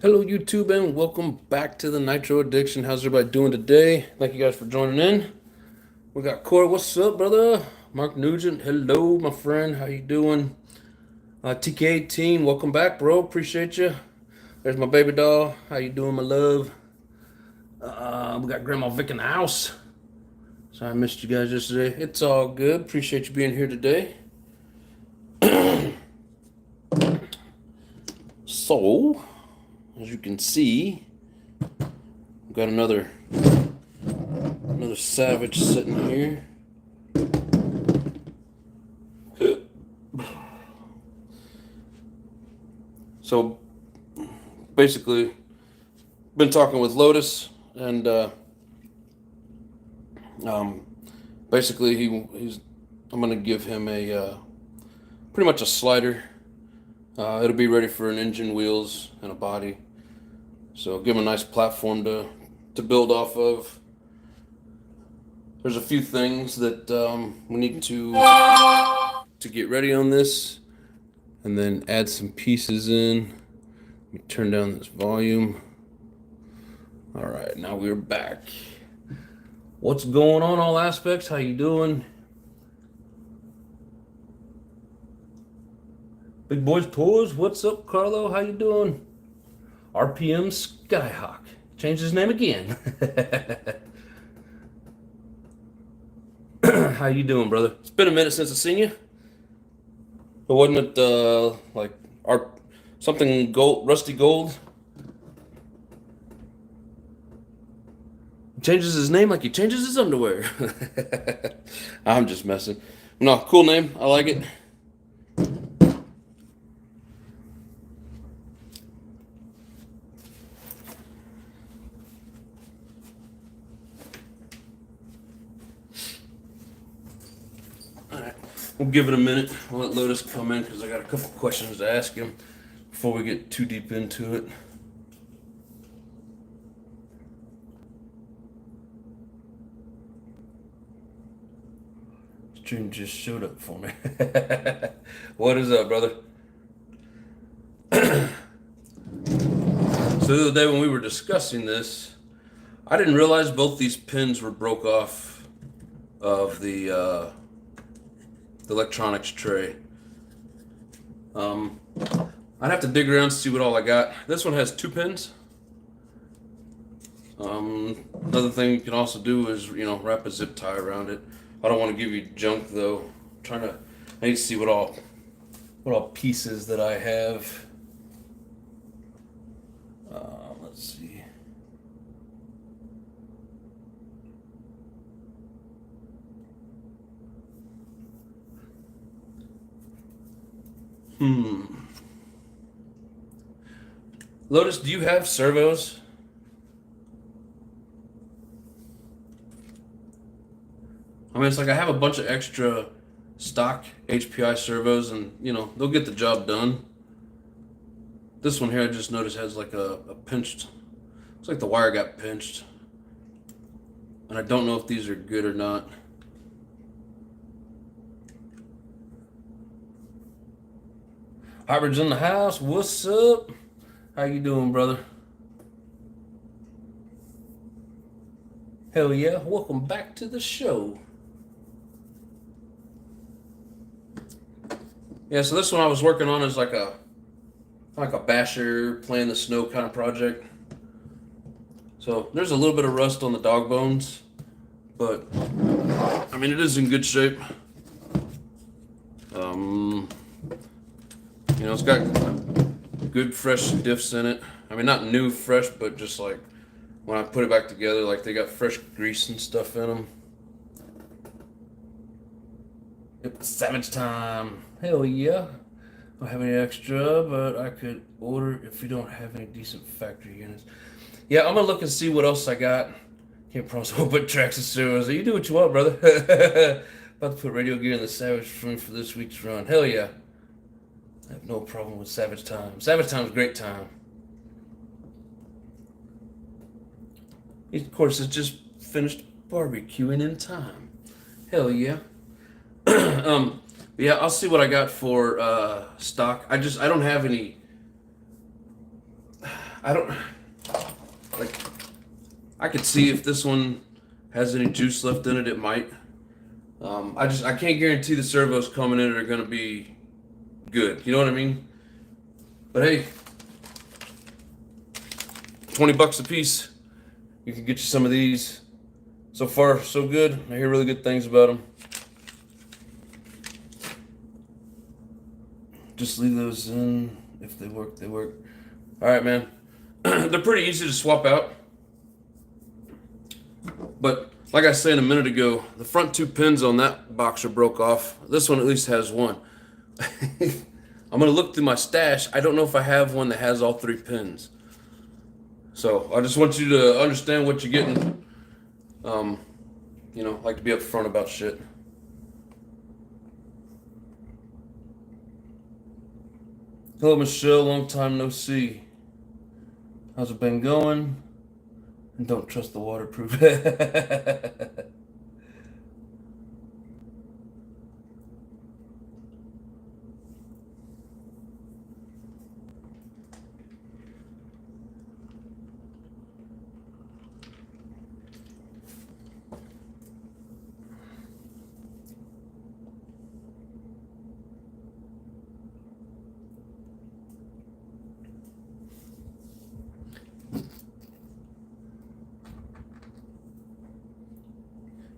Hello, YouTube, and welcome back to the Nitro Addiction. How's everybody doing today? Thank you guys for joining in. We got Corey. What's up, brother? Mark Nugent. Hello, my friend. How you doing? TK team, welcome back, bro. Appreciate you. There's my baby doll. How you doing, my love? We got Grandma Vic in the house. Sorry I missed you guys yesterday. It's all good. Appreciate you being here today. So, as you can see, we've got another Savage sitting here. So basically, been talking with Lotus, and basically he's I'm gonna give him a pretty much a slider. It'll be ready for an engine, wheels, and a body. So give him a nice platform to build off of. There's a few things that we need to get ready on this, and then add some pieces in. Let me turn down this volume. All right, now we're back. What's going on, all aspects? How you doing? Big Boys Tours, what's up, Carlo? How you doing? RPM Skyhawk. Changed his name again. How you doing, brother? It's been a minute since I've seen you. But wasn't it like something gold, rusty gold? He changes his name like he changes his underwear. I'm just messing. No, cool name. I like it. We'll give it a minute. We'll let Lotus come in because I got a couple questions to ask him before we get too deep into it. Stream just showed up for me. What is up, brother? So the other day when we were discussing this, I didn't realize both these pins were broke off of the electronics tray. I'd have to dig around to see what all I got. This one has 2 pins. Another thing you can also do is, wrap a zip tie around it. I don't want to give you junk though. I need to see what all pieces that I have. Let's see. Lotus, do you have servos? I mean, it's like I have a bunch of extra stock HPI servos, and they'll get the job done. This one here, I just noticed has like a pinched. Looks like the wire got pinched, and I don't know if these are good or not. Hybrid's in the house. What's up? How you doing, brother? Hell yeah. Welcome back to the show. Yeah, so this one I was working on is like a basher, play in the snow kind of project. So there's a little bit of rust on the dog bones, but I mean it is in good shape. It's got good fresh diffs in it. I mean, not new fresh, but just like when I put it back together, like they got fresh grease and stuff in them. Yep, Savage time. Hell yeah. I don't have any extra, but I could order if you don't have any decent factory units. Yeah, I'm gonna look and see what else I got. Can't promise I won't put tracks and servos. You do what you want, brother. About to put radio gear in the Savage room for this week's run. Hell yeah. I have no problem with Savage time. Savage time's a great time. He, of course, has just finished barbecuing in time. Hell yeah. Yeah, I'll see what I got for stock. I don't have any. I don't, like, I could see if this one has any juice left in it, it might. I can't guarantee the servos coming in it are going to be good. You know what I mean? But hey, 20 bucks a piece. You can get you some of these. So far, so good. I hear really good things about them. Just leave those in. If they work, they work. All right, man. They're pretty easy to swap out. But like I said a minute ago, the front two pins on that boxer broke off. This one at least has one. I'm going to look through my stash. I don't know if I have one that has all three pins. So I just want you to understand what you're getting. You know, like to be upfront about shit. Hello, Michelle. Long time no see. How's it been going? And don't trust the waterproof.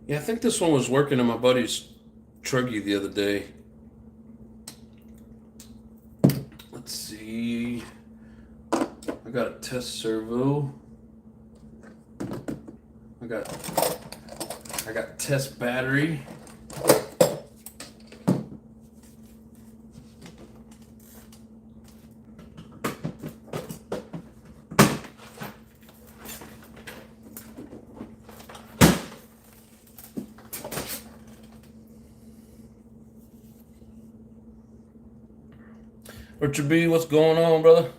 Yeah, I think this one was working in my buddy's truggy the other day. Let's see. I got a test servo. I got test battery. Richard B, what's going on, brother?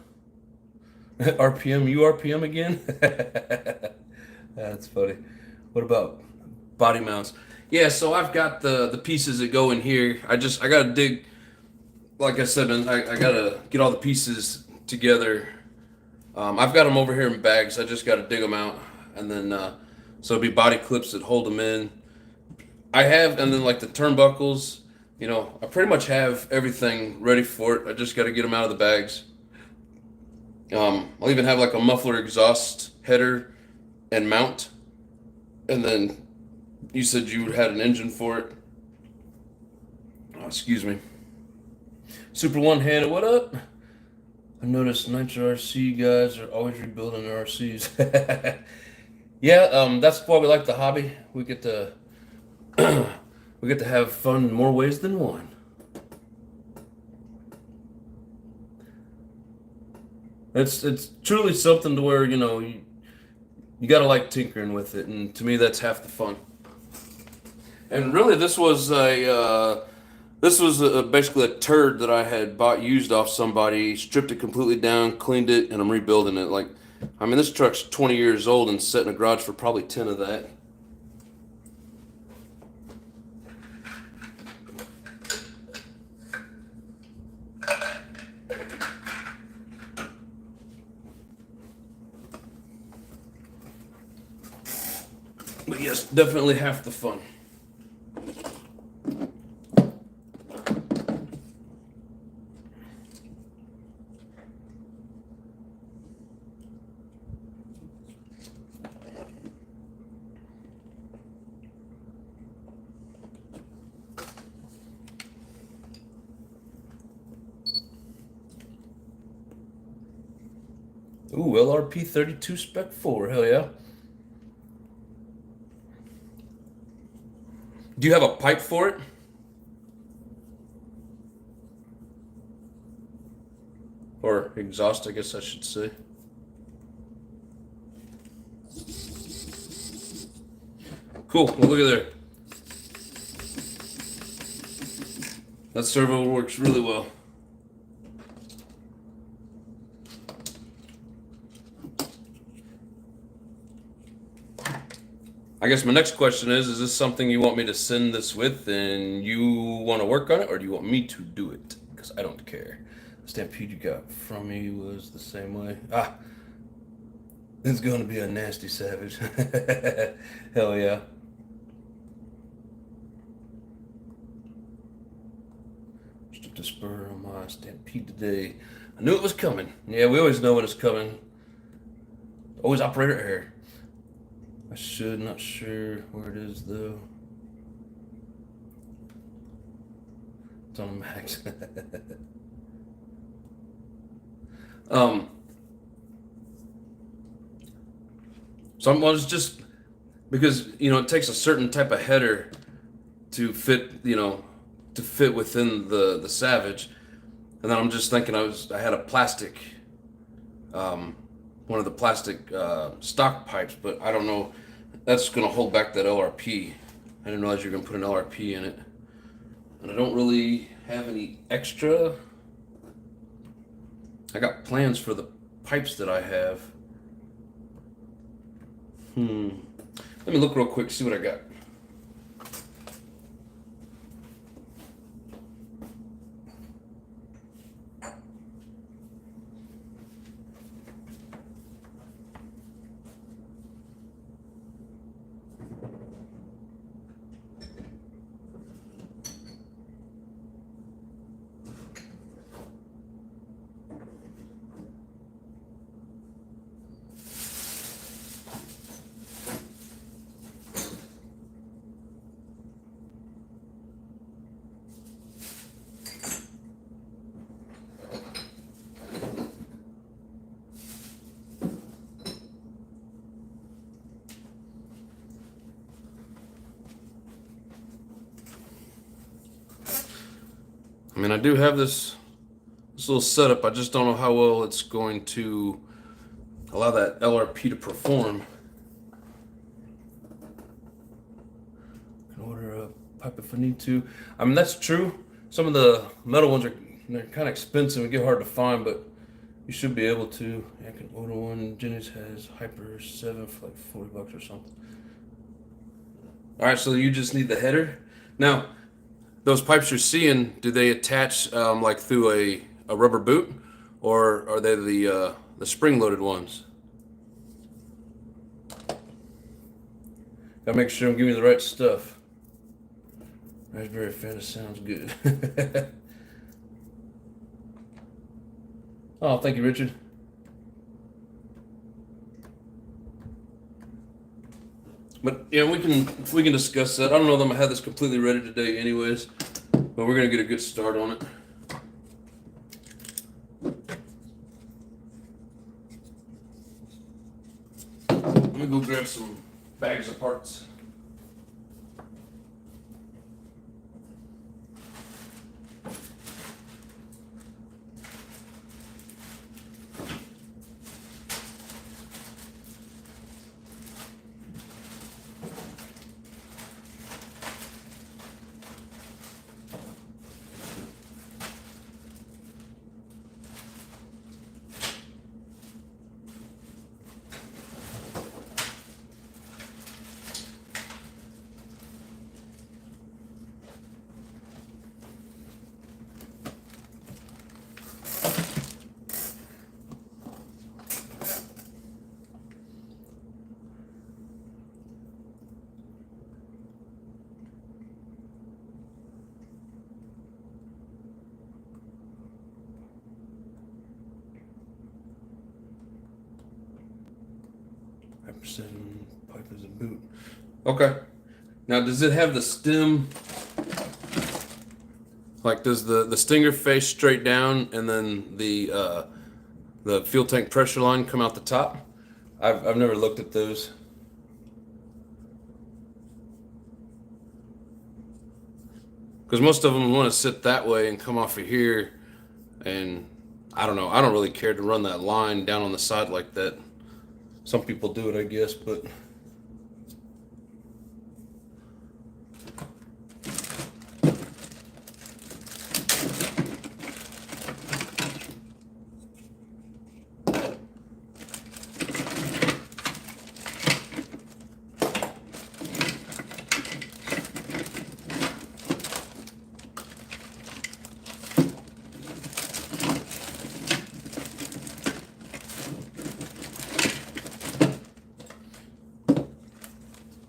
RPM, you RPM again? That's funny. What about body mounts? Yeah, so I've got the pieces that go in here. I gotta dig, like I said, man, I gotta get all the pieces together. I've got them over here in bags. I just gotta dig them out, and then so it'll be body clips that hold them in. I have, and then like the turnbuckles. You know, I pretty much have everything ready for it. I just got to get them out of the bags. I'll even have like a muffler exhaust header and mount. And then you said you had an engine for it. Oh, excuse me. Super one-handed, what up? I noticed Nitro RC guys are always rebuilding their RCs. Yeah, that's why we like the hobby. We get to we get to have fun in more ways than one. It's truly something to where, you know, you gotta like tinkering with it, and to me that's half the fun. And really, this was basically a turd that I had bought used off somebody, stripped it completely down, cleaned it, and I'm rebuilding it. Like, I mean, this truck's 20 years old and set in a garage for probably 10 of that. But yes, definitely half the fun. Ooh, LRP 32 Spec 4, hell yeah. Do you have a pipe for it? Or exhaust, I guess I should say. Cool, well look at there. That servo works really well. I guess my next question is this something you want me to send this with and you want to work on it, or do you want me to do it? Because I don't care. The Stampede you got from me was the same way. It's going to be a nasty Savage. Hell yeah. Just the spur on my stampede today. I knew it was coming. Yeah, we always know when it's coming. Always operator error. I should, not sure where it is though. It's on max. So I was just because it takes a certain type of header to fit to fit within the Savage, and then I'm just thinking I had a plastic, one of the plastic stock pipes, but I don't know, that's gonna hold back that LRP. I didn't realize you were gonna put an LRP in it, and I don't really have any extra. I got plans for the pipes that I have. Let me look real quick, see what I got. I mean, I do have this little setup. I just don't know how well it's going to allow that LRP to perform. I can order a pipe if I need to. I mean, that's true. Some of the metal ones they're kind of expensive and get hard to find, but you should be able to. I can order one. Jenny's has Hyper 7 for like $40 or something. All right, so you just need the header. Now, those pipes you're seeing, do they attach like through a rubber boot, or are they the spring-loaded ones? Gotta make sure I'm giving you the right stuff. Raspberry Fanta sounds good. Oh, thank you, Richard. But yeah, we can discuss that. I don't know that I'm gonna have this completely ready today, anyways. But we're gonna get a good start on it. Let me go grab some bags of parts. Hyper-7 pipe is a boot. Okay. Now, does it have the stem? Like, does the stinger face straight down, and then the fuel tank pressure line come out the top? I've never looked at those. Because most of them want to sit that way and come off of here, and I don't know. I don't really care to run that line down on the side like that. Some people do it, I guess, but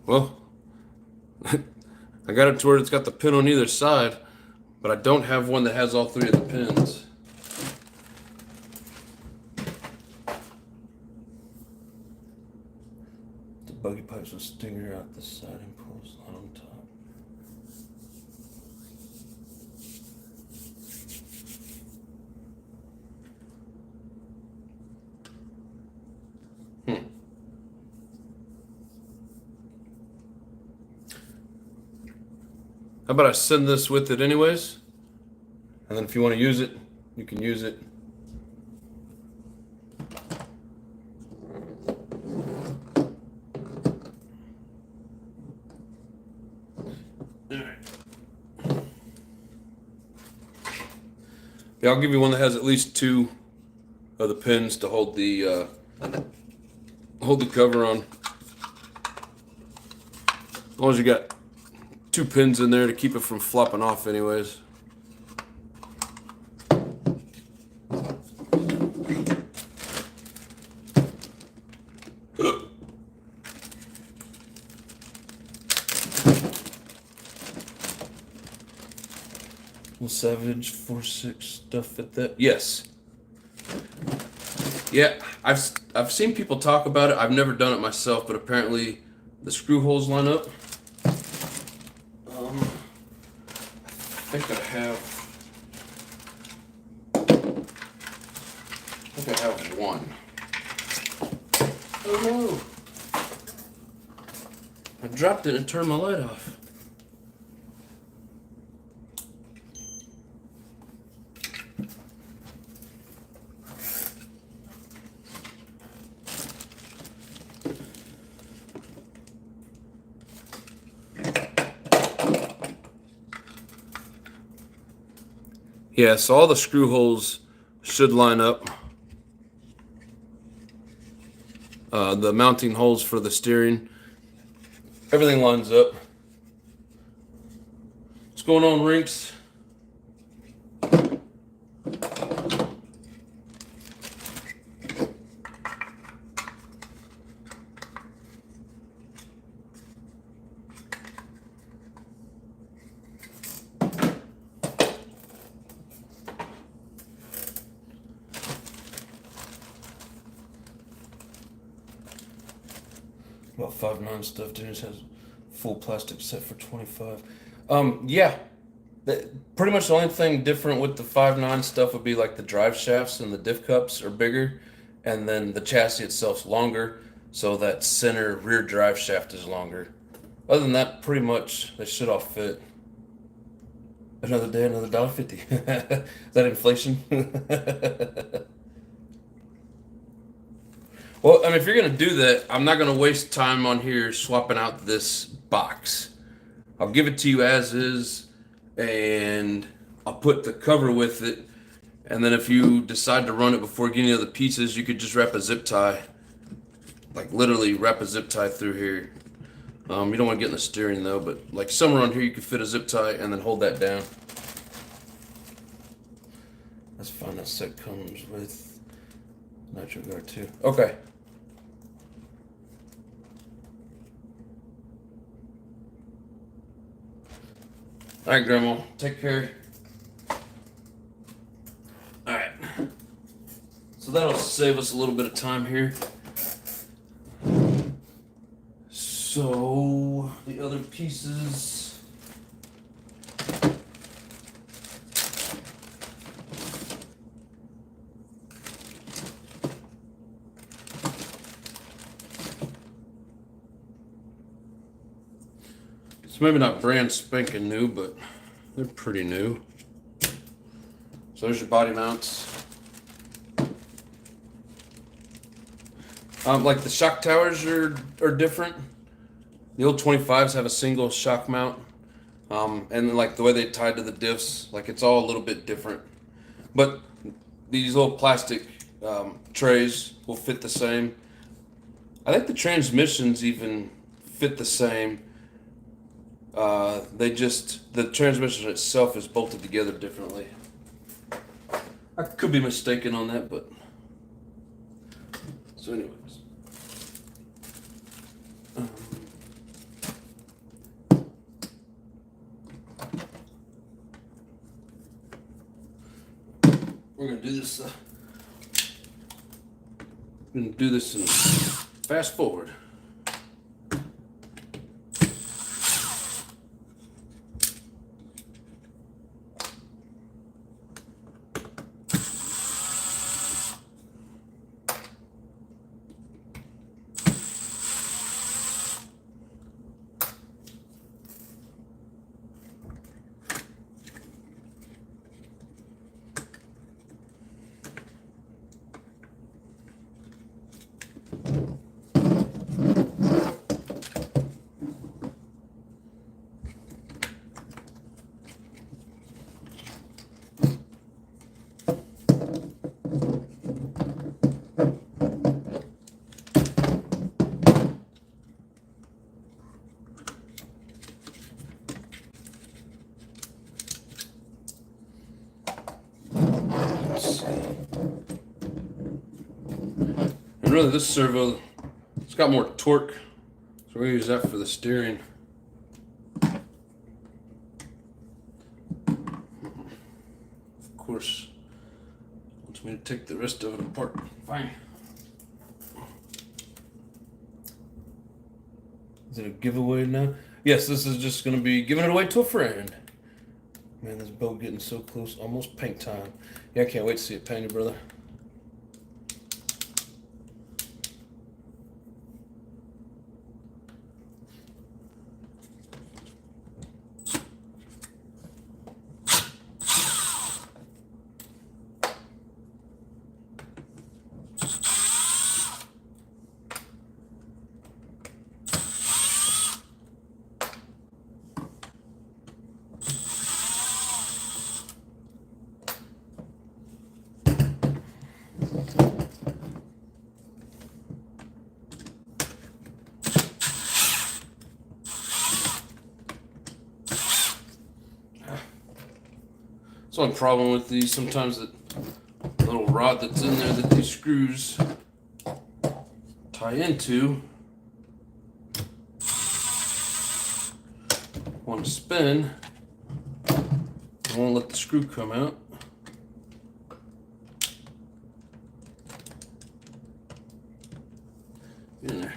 Well, I got it to where it's got the pin on either side, but I don't have one that has all three of the pins. The buggy pipes with stinger out the side and pulls on top. How about I send this with it anyways? And then if you want to use it, you can use it. Yeah, I'll give you one that has at least two of the pins to hold the cover on. As long as you got two pins in there to keep it from flopping off anyways. Will Savage 4.6 stuff fit that? Yes. Yeah, I've seen people talk about it. I've never done it myself, but apparently the screw holes line up. I think I have one. Oh no! I dropped it and turned my light off. Yeah, so all the screw holes should line up. The mounting holes for the steering, everything lines up. What's going on, Rinks? About 5.9 stuff. Dennis has full plastic set for 25. Yeah, pretty much the only thing different with the 5.9 stuff would be like the drive shafts and the diff cups are bigger, and then the chassis itself's longer, so that center rear drive shaft is longer. Other than that, pretty much they should all fit. Another day, another $1.50. Is that inflation? Well, I mean, if you're going to do that, I'm not going to waste time on here swapping out this box. I'll give it to you as is, and I'll put the cover with it. And then if you decide to run it before getting the other pieces, you could just wrap a zip tie. Like literally wrap a zip tie through here. You don't want to get in the steering though, but like somewhere on here you could fit a zip tie and then hold that down. That's fine. That set comes with nitro guard too. Okay. All right, Grandma. Take care. All right. So that'll save us a little bit of time here. So the other pieces. It's maybe not brand spanking new, but they're pretty new. So there's your body mounts. Like the shock towers are different. The old 25s have a single shock mount. And like the way they tied to the diffs, like it's all a little bit different. But these little plastic trays will fit the same. I think the transmissions even fit the same. The transmission itself is bolted together differently. I could be mistaken on that, but so anyways. we're gonna do this. We're gonna do this in fast forward. And really this servo, it's got more torque, so we're going to use that for the steering. Of course, wants me to take the rest of it apart. Fine. Is it a giveaway now? Yes, this is just going to be giving it away to a friend. Man, this boat getting so close, almost paint time. Yeah, I can't wait to see it painted, brother. It's the only problem with these, sometimes the little rod that's in there that these screws tie into want to spin. I won't let the screw come out. Get in there.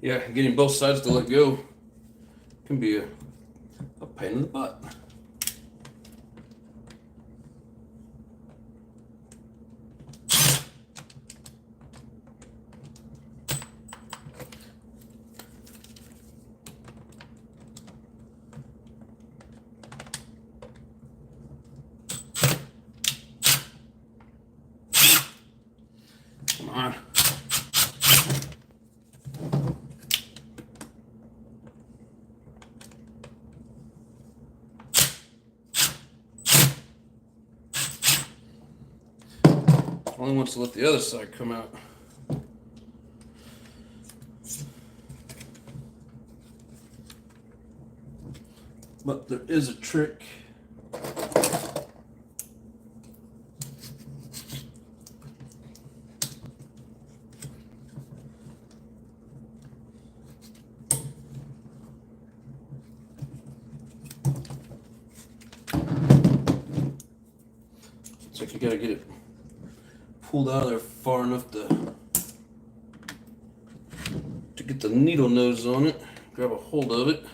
Yeah, getting both sides to let go can be a pain in the butt. Come on. Only wants to let the other side come out. But there is a trick. It's like you gotta get it pulled out of there far enough to get the needle nose on it, grab a hold of it.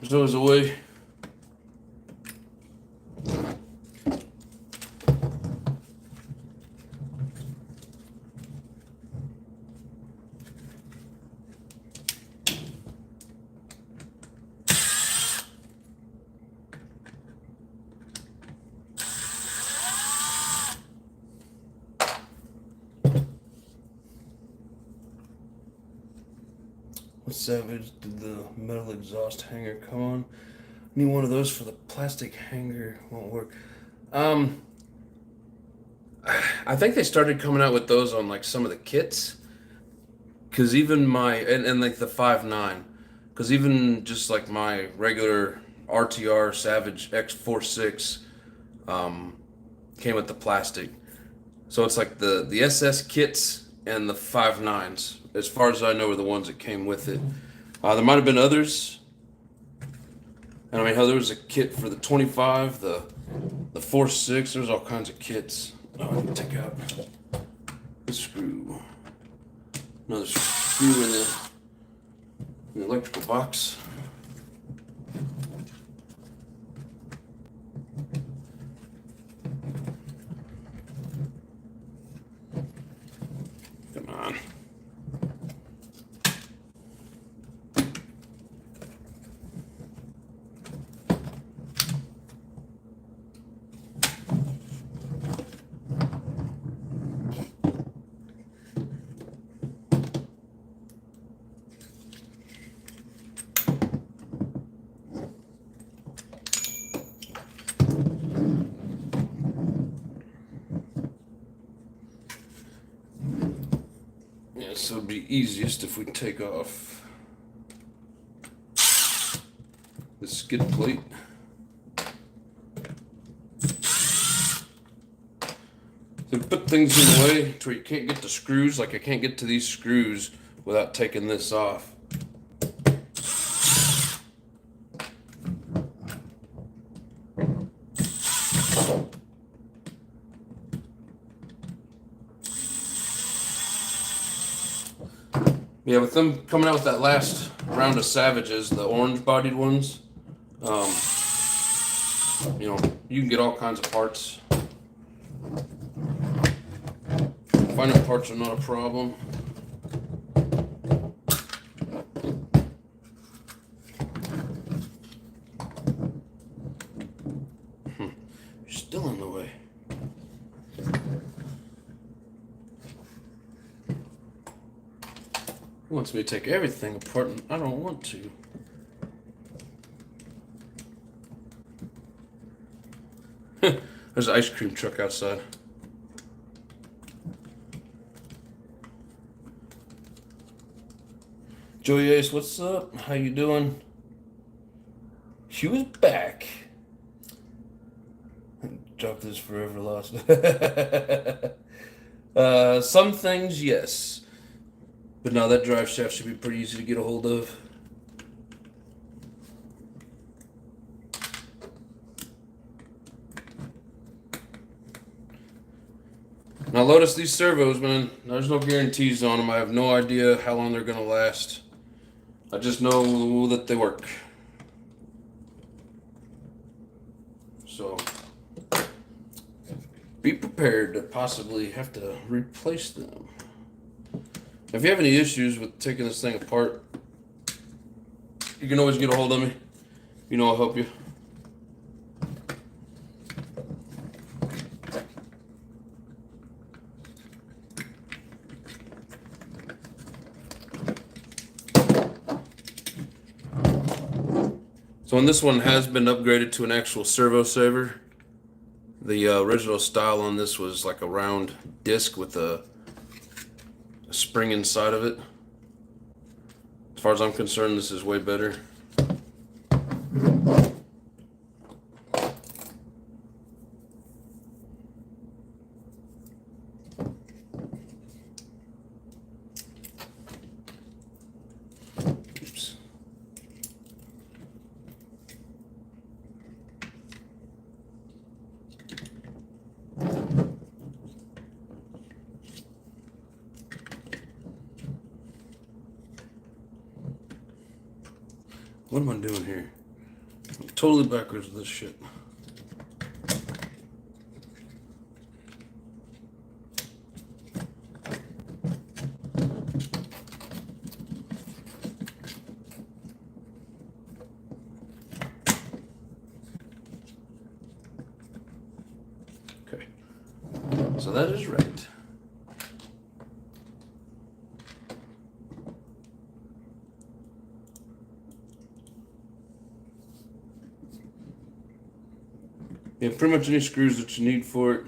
There's always a way. Savage did the metal exhaust hanger. Come on. Need one of those for the plastic hanger. Won't work. I think they started coming out with those on like some of the kits. Cause even my and like the 5.9, cause even just like my regular RTR Savage X46 came with the plastic. So it's like the SS kits and the 5.9s, as far as I know, are the ones that came with it. There might have been others. And I mean, how there was a kit for the 25, the 4.6. There's all kinds of kits. Oh, I can take out the screw. Another screw in the electrical box. Come on. So it'd be easiest if we take off the skid plate. So put things in the way to where you can't get the screws. Like I can't get to these screws without taking this off. Yeah, with them coming out with that last round of Savages, the orange-bodied ones, you know, you can get all kinds of parts. Finding parts are not a problem. You're still in the way. He wants me to take everything apart, and I don't want to. There's an ice cream truck outside. Joey Ace, what's up? How you doing? She was back. Drop this forever lost. Some things, yes. But no, that drive shaft should be pretty easy to get a hold of. Now, Lotus, these servos, man, there's no guarantees on them. I have no idea how long they're going to last. I just know that they work. So, be prepared to possibly have to replace them. If you have any issues with taking this thing apart, you can always get a hold of me. You know I'll help you. So when this one has been upgraded to an actual servo saver, the original style on this was like a round disc with a spring inside of it. As far as I'm concerned, this is way better. Oops. What am I doing here? I'm totally backwards with this shit. Okay. So that is right. Yeah, pretty much any screws that you need for it,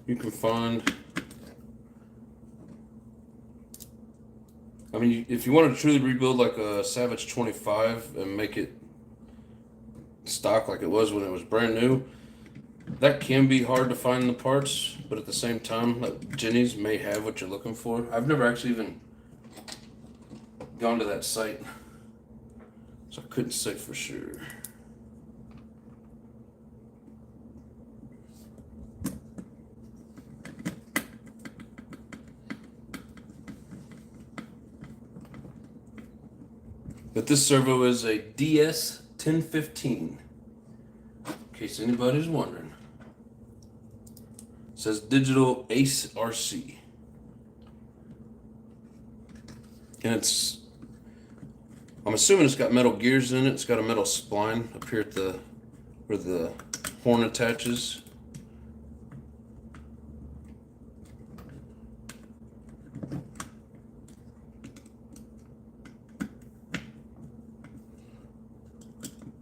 you can find. I mean, if you want to truly rebuild like a Savage 25 and make it stock like it was when it was brand new, that can be hard to find the parts, but at the same time, like Jenny's may have what you're looking for. I've never actually even gone to that site, so I couldn't say for sure. But this servo is a DS 1015, in case anybody's wondering. It says digital Ace RC. And I'm assuming it's got metal gears in it. It's got a metal spline up here at where the horn attaches.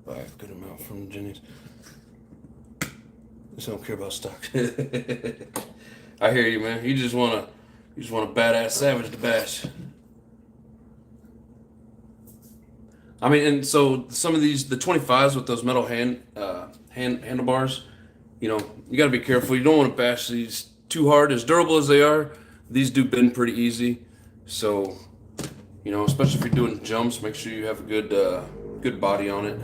Buy a good amount from Jenny's. Just don't care about stock. I hear you, man. You just want a badass Savage to bash. I mean, and so some of these, the 25s with those metal handlebars, you know, you got to be careful. You don't want to bash these too hard. As durable as they are, these do bend pretty easy. So, you know, especially if you're doing jumps, make sure you have a good body on it.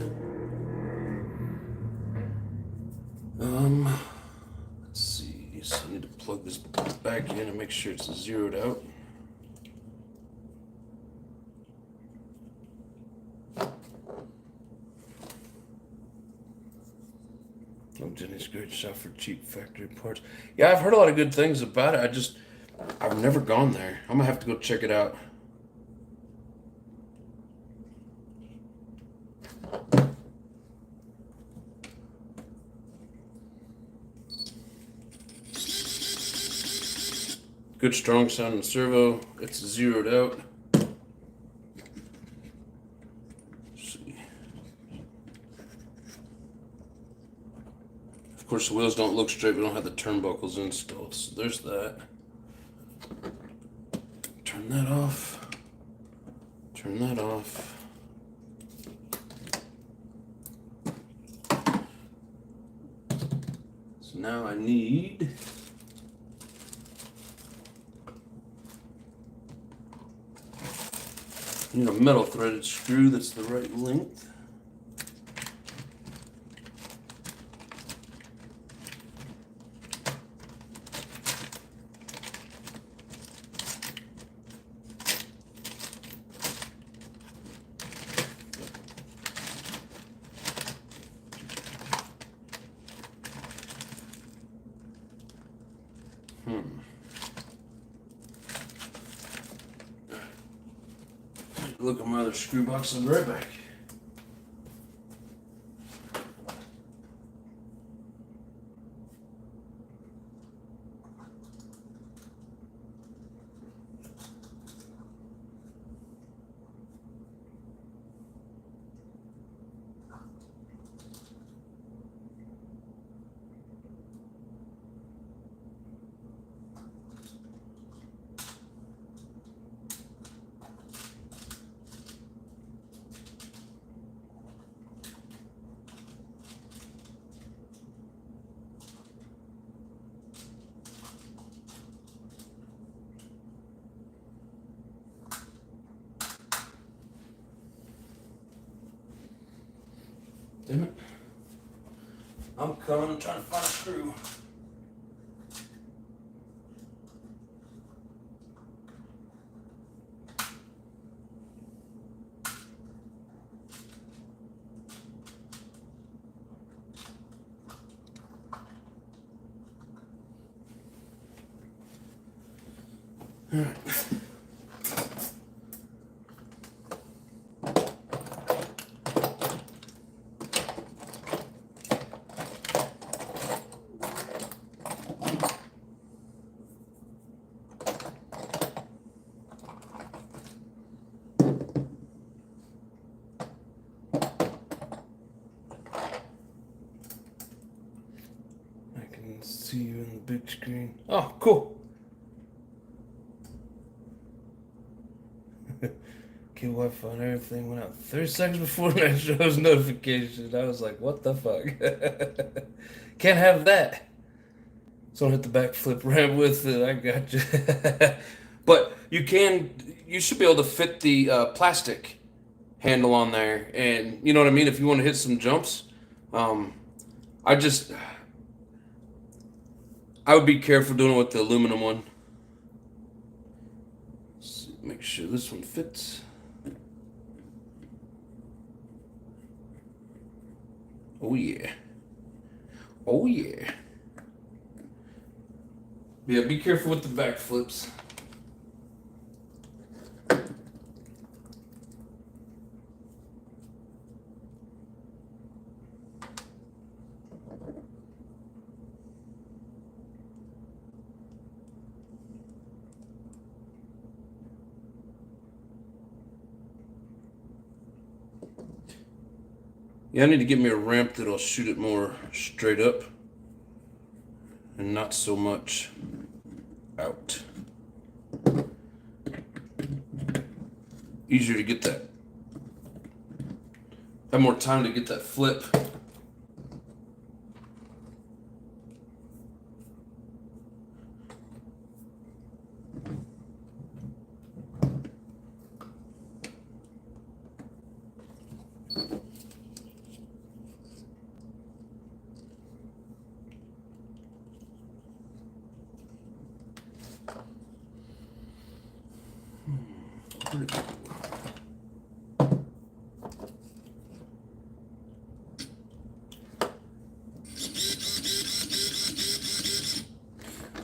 Let's see. So I need to plug this back in and make sure it's zeroed out. Oh, Jenny's great shop for cheap factory parts. Yeah, I've heard a lot of good things about it. I've never gone there. I'm gonna have to go check it out. Good strong sounding servo. It's zeroed out. Of course, the wheels don't look straight. We don't have the turnbuckles installed, so there's that. Turn that off. Turn that off. So now I need a metal threaded screw that's the right length. Look at my other screw box. I'll be right back. Damn it. I'm coming. I'm trying to find a screw. All right. see you in the big screen. Oh, cool. Okay, Wi-Fi and everything went out 30 seconds before the next show's notification. I was like, what the fuck? Can't have that. So hit the backflip ramp with it. I got you. But you should be able to fit the plastic handle on there. And you know what I mean? If you want to hit some jumps, I would be careful doing it with the aluminum one. Let's make sure this one fits. Oh yeah. Oh yeah. Yeah, be careful with the back flips. Yeah, I need to get me a ramp that'll shoot it more straight up and not so much out. Easier to get that. Have more time to get that flip.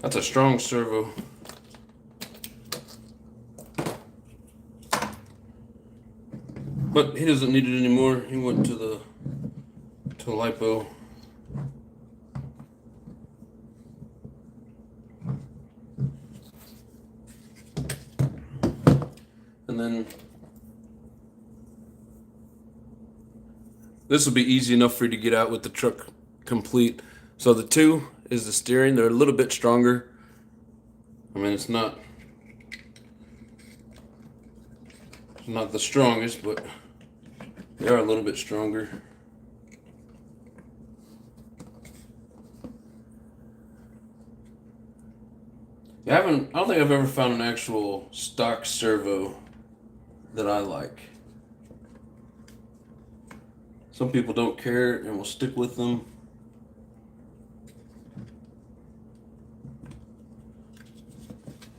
That's a strong servo. But he doesn't need it anymore. He went to the lipo. And then this will be easy enough for you to get out with the truck complete. So the 2 is the steering. They're a little bit stronger. I mean, it's not the strongest, but they are a little bit stronger. Yeah, I don't think I've ever found an actual stock servo that I like. Some people don't care and will stick with them.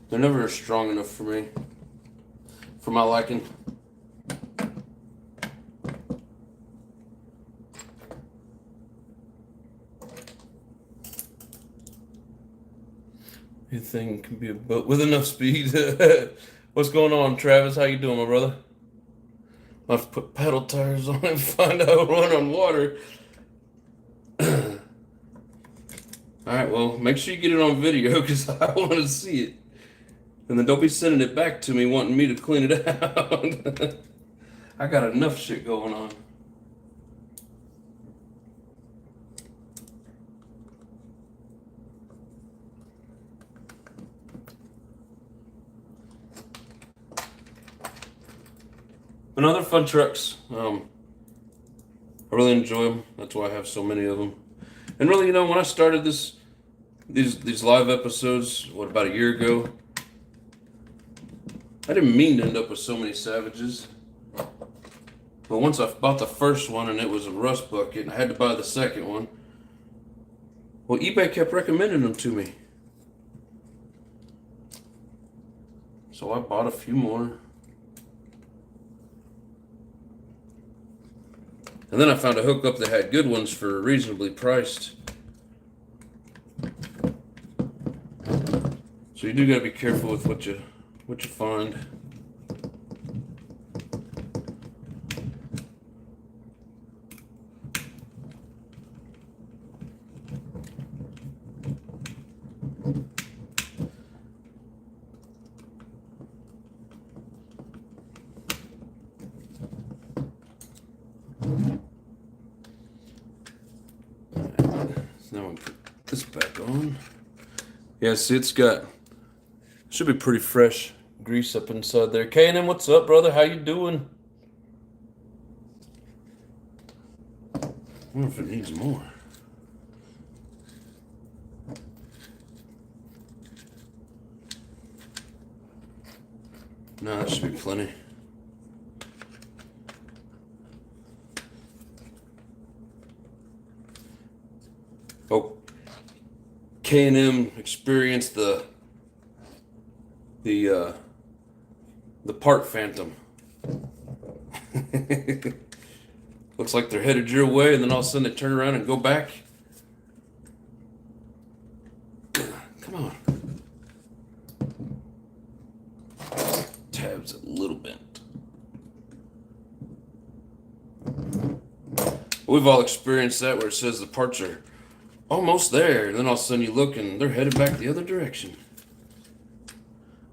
They're never strong enough for me, for my liking. Your thing can be a boat with enough speed. What's going on, Travis? How you doing, my brother? I'll have to put pedal tires on and find out how to run on water. Alright, well, make sure you get it on video because I want to see it. And then don't be sending it back to me wanting me to clean it out. I got enough shit going on. But other fun trucks. I really enjoy them. That's why I have so many of them. And really, when I started these live episodes, about a year ago, I didn't mean to end up with so many Savages. But once I bought the first one and it was a rust bucket and I had to buy the second one, well, eBay kept recommending them to me. So I bought a few more. And then I found a hookup that had good ones for reasonably priced. So you do gotta be careful with what you find. this back on. Yeah, see, should be pretty fresh grease up inside there. K&M, what's up, brother? How you doing? I wonder if it needs more. No, that should be plenty. Oh, K&M experienced the part phantom. Looks like they're headed your way, and then all of a sudden they turn around and go back. Come on. Tab's a little bent. We've all experienced that where it says the parts are almost there, and then all of a sudden you look and they're headed back the other direction.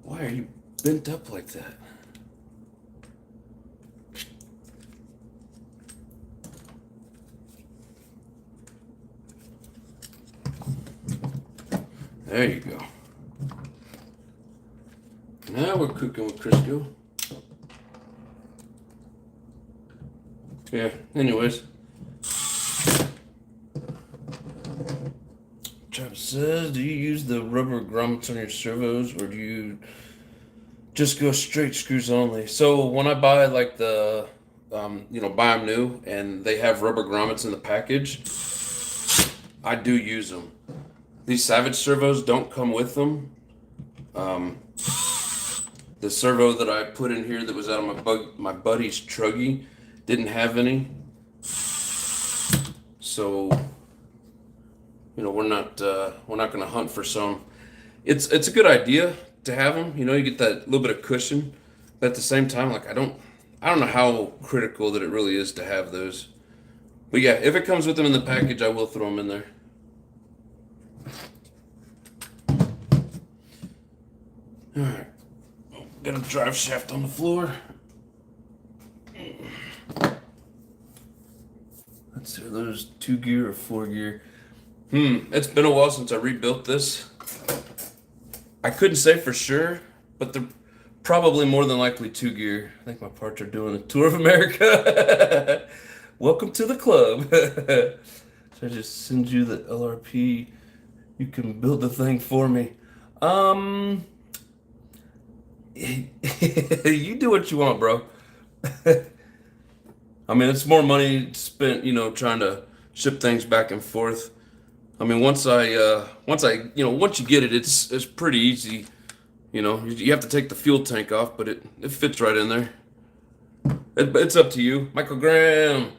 Why are you bent up like that? There you go. Now we're cooking with Crisco. Yeah, anyways. Travis says, do you use the rubber grommets on your servos, or do you just go straight screws only? So when I buy like the, buy them new and they have rubber grommets in the package, I do use them. These Savage servos don't come with them. The servo that I put in here that was out of my buddy's Truggy didn't have any. So, we're not going to hunt for some. It's a good idea to have them. You get that little bit of cushion. But at the same time, like I don't know how critical that it really is to have those. But yeah, if it comes with them in the package, I will throw them in there. All right. Got a drive shaft on the floor. Let's see, are those 2 gear or 4 gear? It's been a while since I rebuilt this. I couldn't say for sure, but they're probably more than likely 2 gear. I think my parts are doing a tour of America. Welcome to the club. Should I just send you the LRP? You can build the thing for me. You do what you want, bro. I mean, it's more money spent, trying to ship things back and forth. I mean, once you get it, it's pretty easy. You have to take the fuel tank off, but it fits right in there. It's up to you. Michael Graham,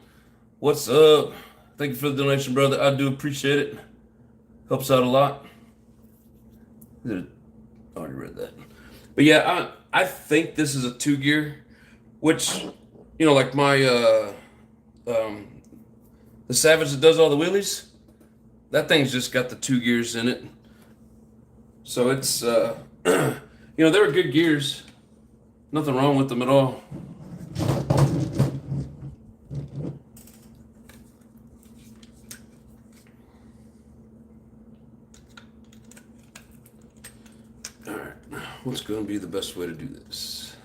what's up? Thank you for the donation, brother. I do appreciate it. Helps out a lot. I already read that. But yeah, I think this is a 2 gear, which, like my, the Savage that does all the wheelies, that thing's just got the 2 gears in it. So it's, they were good gears. Nothing wrong with them at all. All right, what's going to be the best way to do this?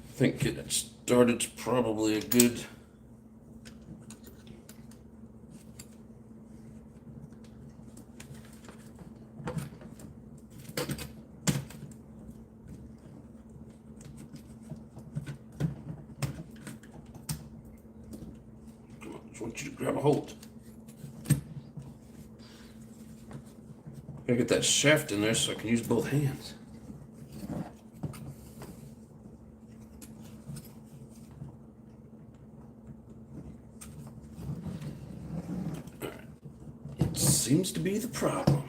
I think getting it started's probably a good. Come on, I just want you to grab a hold. Gotta get that shaft in there so I can use both hands. Seems to be the problem.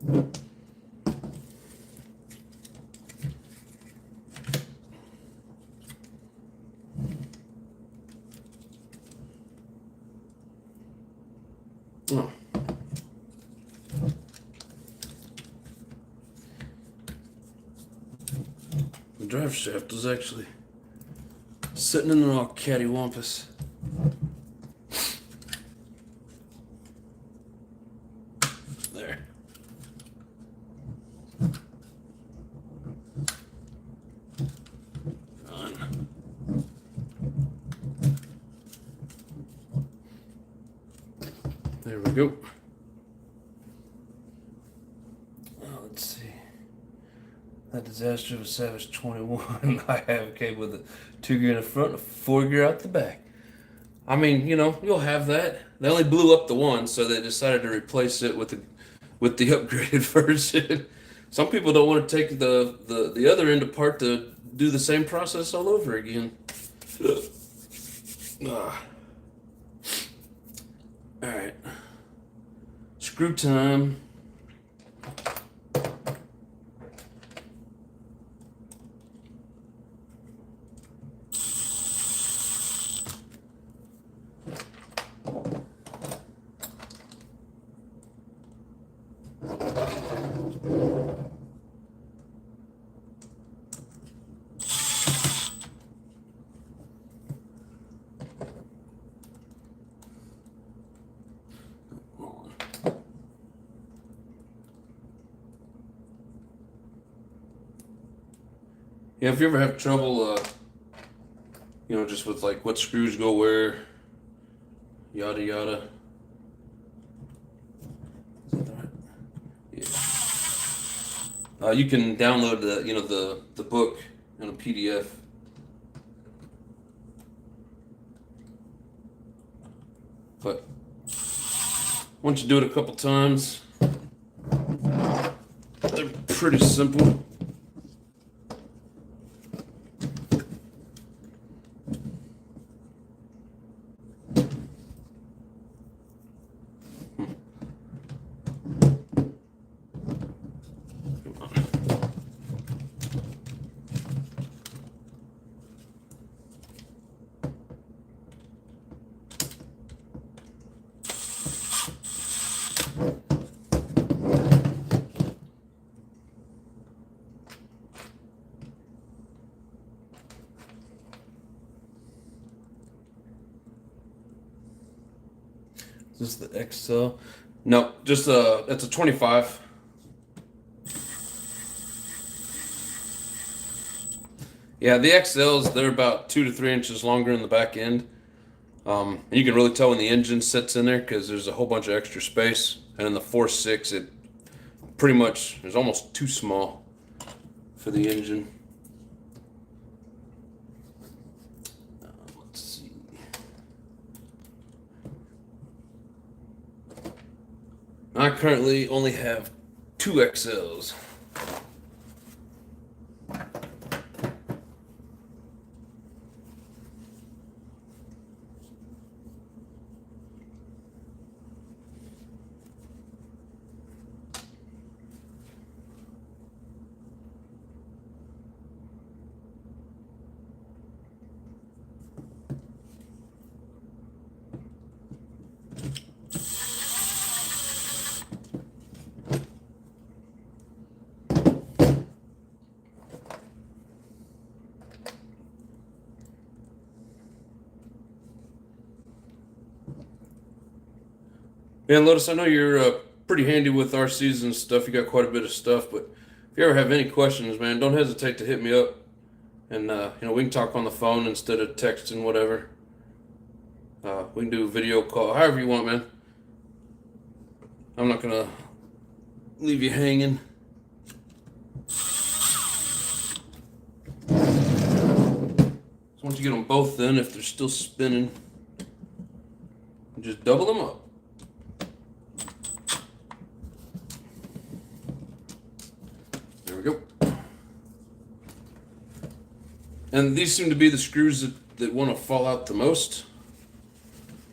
All drive shaft was actually sitting in an all cattywampus. There. On. There we go. Let's see. That disaster of a Savage 21. I have a cable with a 2 gear in the front and a 4 gear out the back. I mean, you know, you'll have that. They only blew up the one, so they decided to replace it with the upgraded version. Some people don't want to take the other end apart to do the same process all over again. All right, screw time. Yeah, if you ever have trouble, you know, just with like what screws go where, yada yada. Yeah. You can download the book in a PDF. But once you do it a couple times, they're pretty simple. Is this the XL? No, just it's a 25. Yeah, the XLs, they're about 2 to 3 inches longer in the back end. And you can really tell when the engine sits in there because there's a whole bunch of extra space. And in the 4.6, it pretty much is almost too small for the engine. Let's see. I currently only have 2 XLs. Yeah, Lotus, I know you're pretty handy with RCs and stuff. You got quite a bit of stuff, but if you ever have any questions, man, don't hesitate to hit me up, and you know, we can talk on the phone instead of texting, whatever. We can do a video call, however you want, man. I'm not gonna leave you hanging. So once you get them both in, if they're still spinning, just double them up. There we go. And these seem to be the screws that want to fall out the most.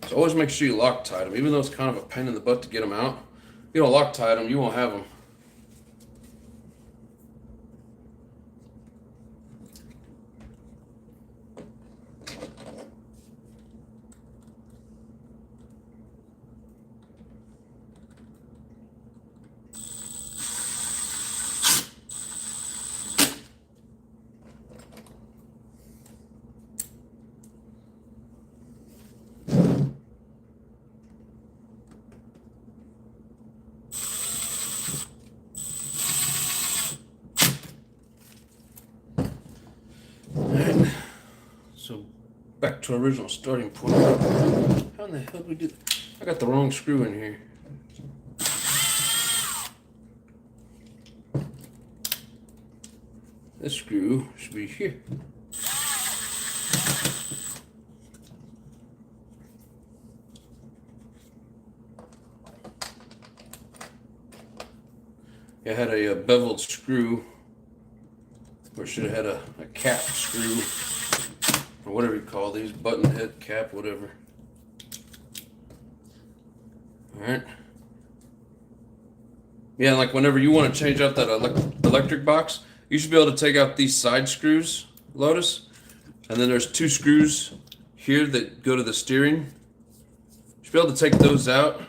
So always make sure you Loctite them, even though it's kind of a pain in the butt to get them out. If you don't Loctite them, you won't have them. So back to original starting point. How in the hell did we do that? I got the wrong screw in here. This screw should be here. I had a beveled screw, or should have had a cap screw, or whatever you call these, button head cap, whatever. Alright. Yeah, like whenever you want to change out that electric box, you should be able to take out these side screws, Lotus, and then there's 2 screws here that go to the steering. You should be able to take those out.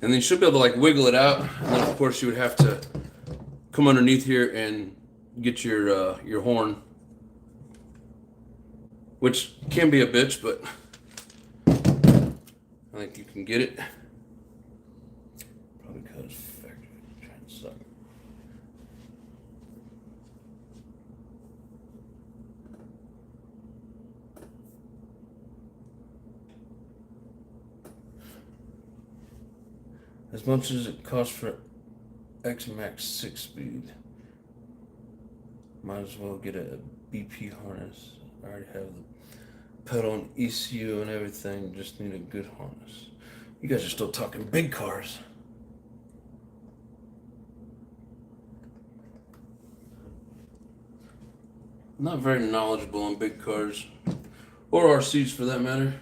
And then you should be able to like wiggle it out, and then of course you would have to come underneath here and get your horn, which can be a bitch, but I think you can get it. Probably because factory trying to suck. As much as it costs for X-Max 6-speed, might as well get a BP harness. I already have the pedal and ECU and everything, just need a good harness. You guys are still talking big cars. I'm not very knowledgeable on big cars, or RCs for that matter.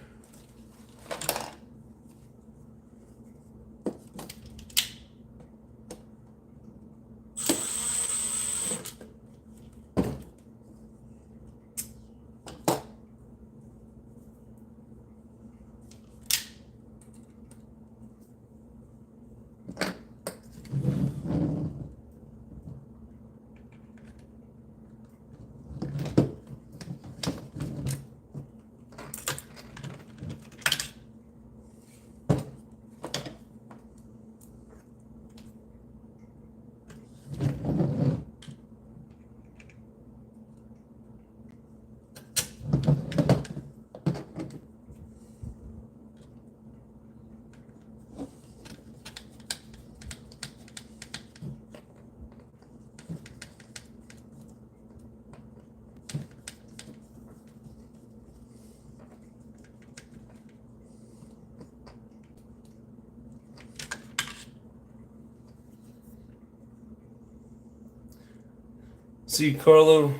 See, Carlo.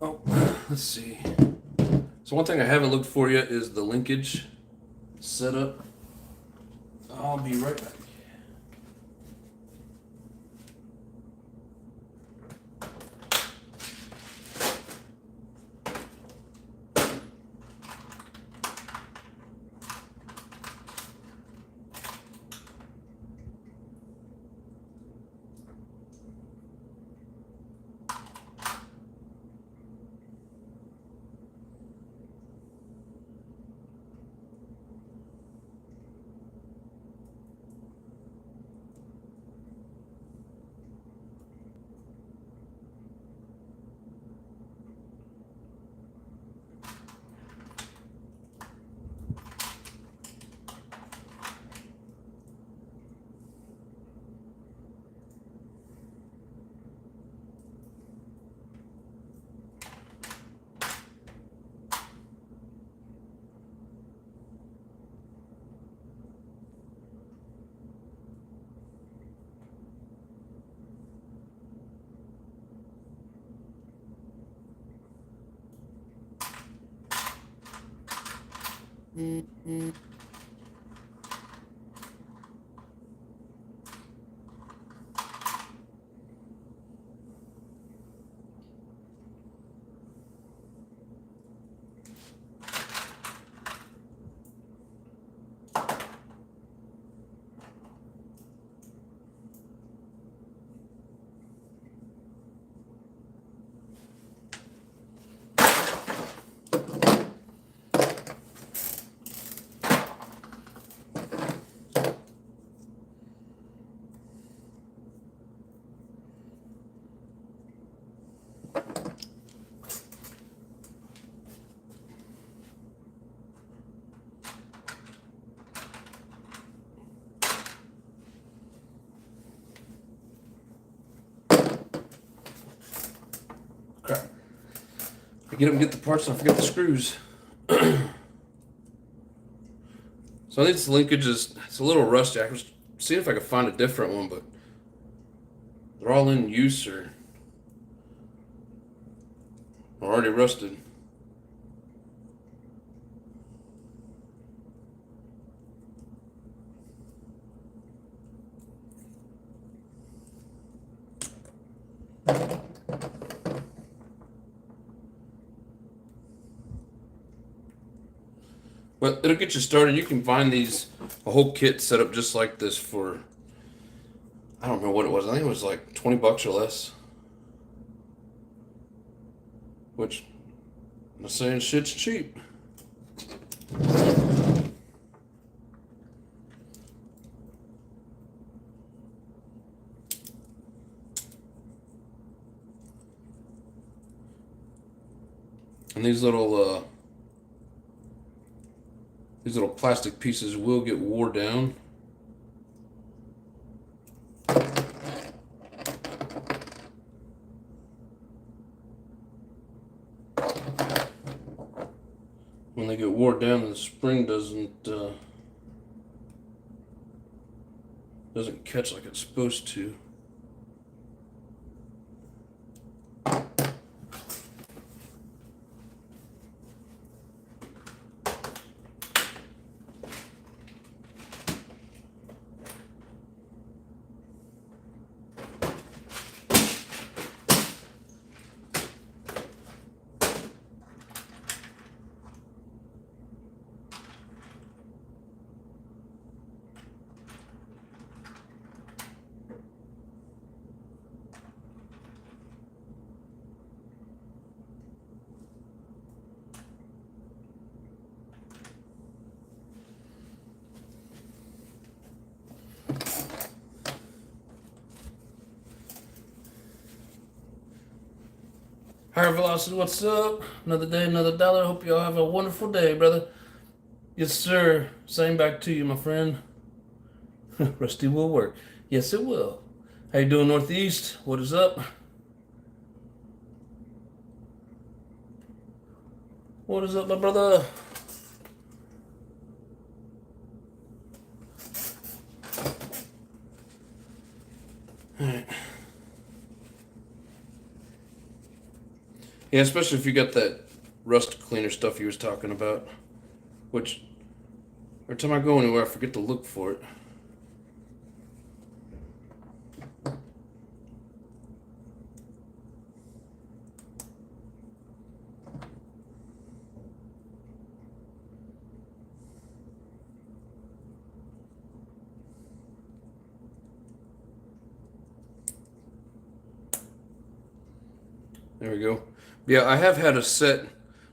Oh, let's see. So one thing I haven't looked for yet is the linkage setup. I'll be right back. get the parts and I forget the screws. So I think this linkage it's a little rusty. I was seeing if I could find a different one, but they're all in use or already rusted. But it'll get you started. You can find a whole kit set up just like this for, I don't know what it was. I think it was like 20 bucks or less. Which, I'm not saying shit's cheap. And these little plastic pieces will get wore down. When they get wore down, the spring doesn't catch like it's supposed to. Higher Velocity, what's up? Another day, another dollar. Hope y'all have a wonderful day, brother. Yes, sir. Same back to you, my friend. Rusty will work. Yes, it will. How you doing, Northeast? What is up? What is up, my brother? All right. Yeah, especially if you got that rust cleaner stuff you was talking about, which every time I go anywhere, I forget to look for it. There we go. Yeah, I have had a set,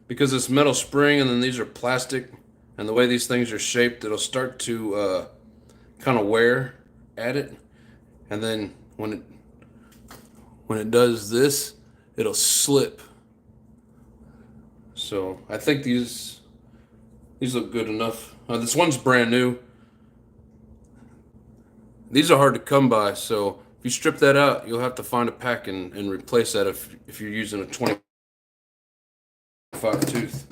because it's metal spring and then these are plastic, and the way these things are shaped, it'll start to kind of wear at it, and then when it does this, it'll slip. So I think these look good enough. This one's brand new. These are hard to come by, so if you strip that out, you'll have to find a pack and replace that if you're using a 25 tooth.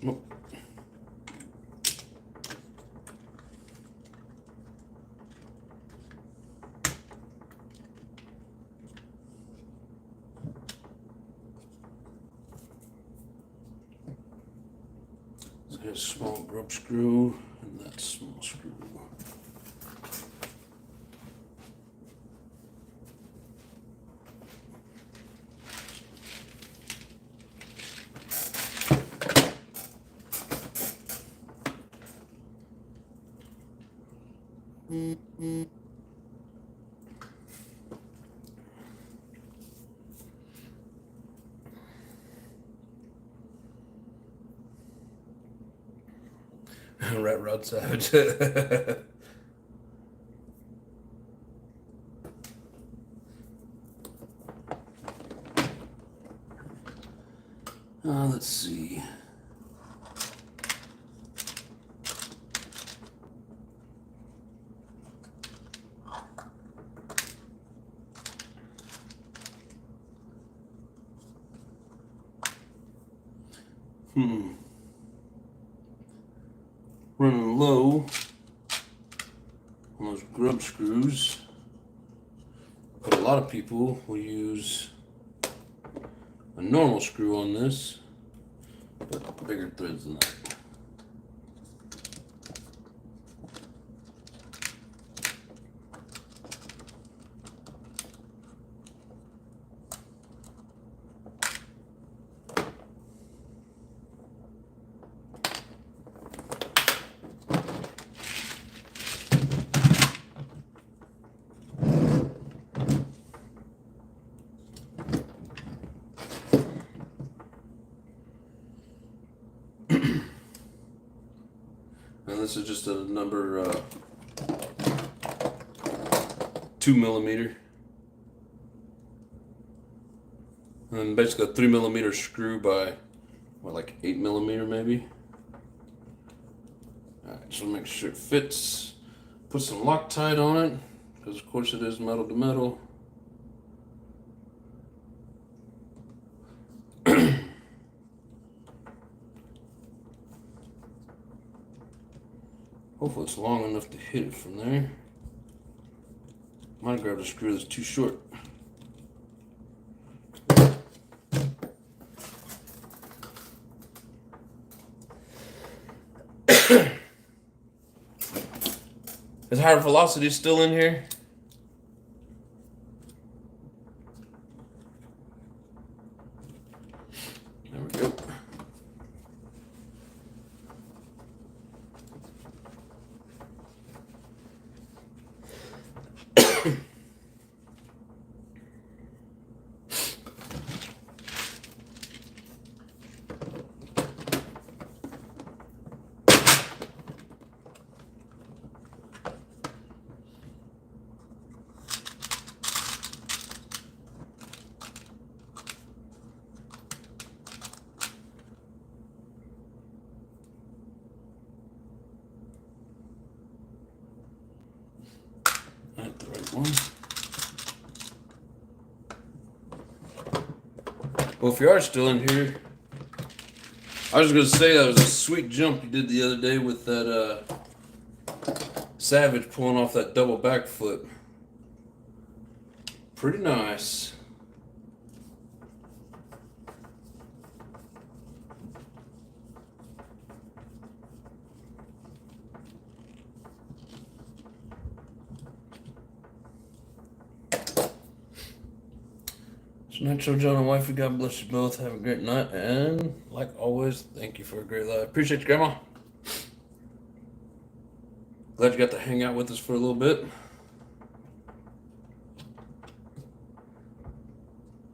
Oh. So here's a small grub screw and that small screw. Rat Rod Savage. Let's see. Running low on those grub screws, but a lot of people will use a normal screw on this, but bigger threads than that. And this is just a number 2mm, and basically a 3mm screw by what, like 8mm maybe. Alright, so make sure it fits. Put some Loctite on it, because of course it is metal to metal. Hopefully it's long enough to hit it from there. Might have grabbed a screw that's too short. Is higher velocity still in here? There we go. Not the right one. Well, if you are still in here, I was going to say that was a sweet jump you did the other day with that Savage pulling off that double backflip. Pretty nice. So Nitro, John, and wifey, God bless you both. Have a great night, and like always, thank you for a great life. Appreciate you, Grandma. Glad you got to hang out with us for a little bit.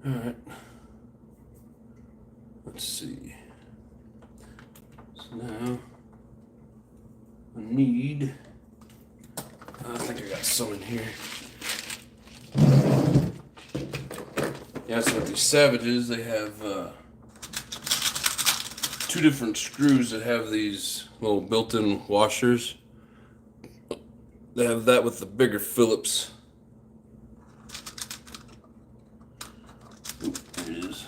All right. Let's see. So now I need. I think I got some in here. Yeah, so with these Savages, they have two different screws that have these little built-in washers. They have that with the bigger Phillips. Oop, there it is.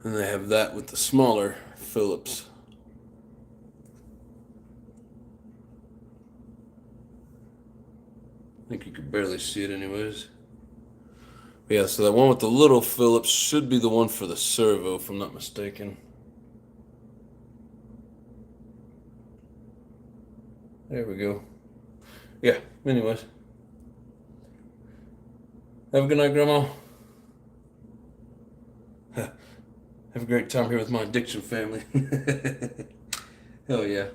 And they have that with the smaller Phillips. I think you could barely see it anyways. Yeah, so that one with the little Phillips should be the one for the servo, if I'm not mistaken. There we go. Yeah, anyways. Have a good night, Grandma. Have a great time here with my addiction family. Hell yeah.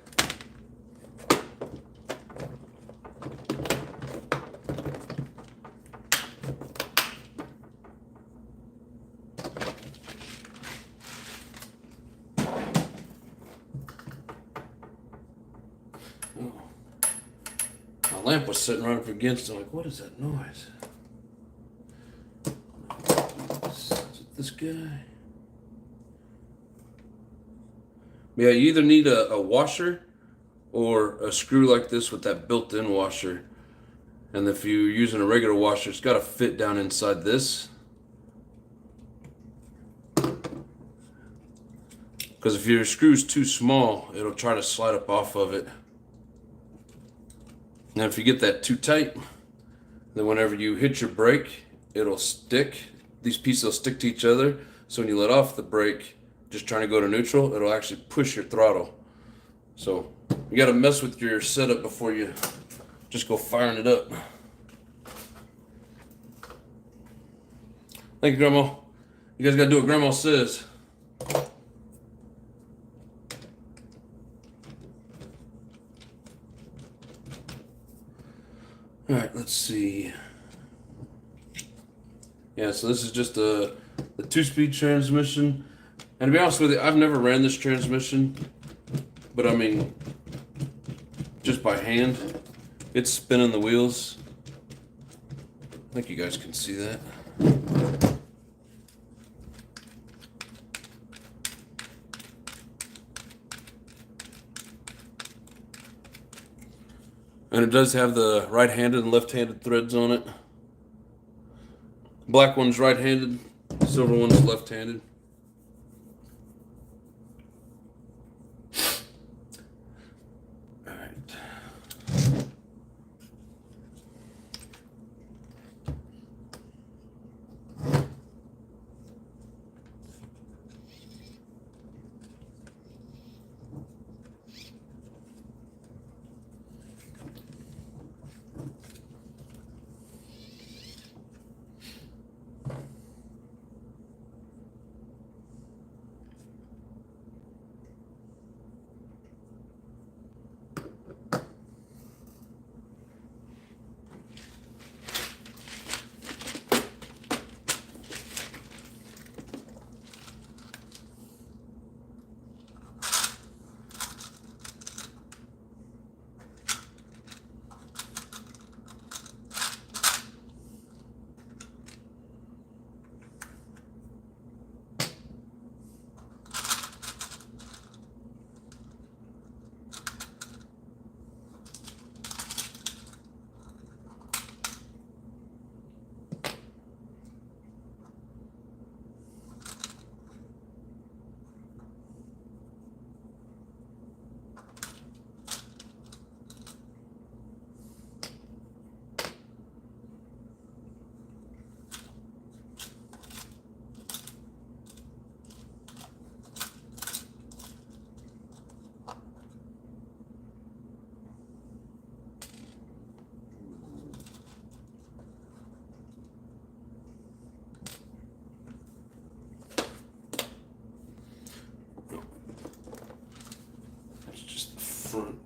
lamp was sitting right up against it. I'm like, what is that noise? Is it this guy? Yeah, you either need a washer or a screw like this with that built-in washer. And if you're using a regular washer, it's got to fit down inside this. Because if your screw's too small, it'll try to slide up off of it. Now if you get that too tight, then whenever you hit your brake, it'll stick. These pieces will stick to each other. So when you let off the brake, just trying to go to neutral, it'll actually push your throttle. So you got to mess with your setup before you just go firing it up. Thank you, Grandma. You guys got to do what Grandma says. All right, let's see. Yeah, so this is just a 2-speed transmission. And to be honest with you, I've never ran this transmission, but I mean, just by hand, it's spinning the wheels. I think you guys can see that. And it does have the right-handed and left-handed threads on it. Black one's right-handed, silver one's left-handed. All right.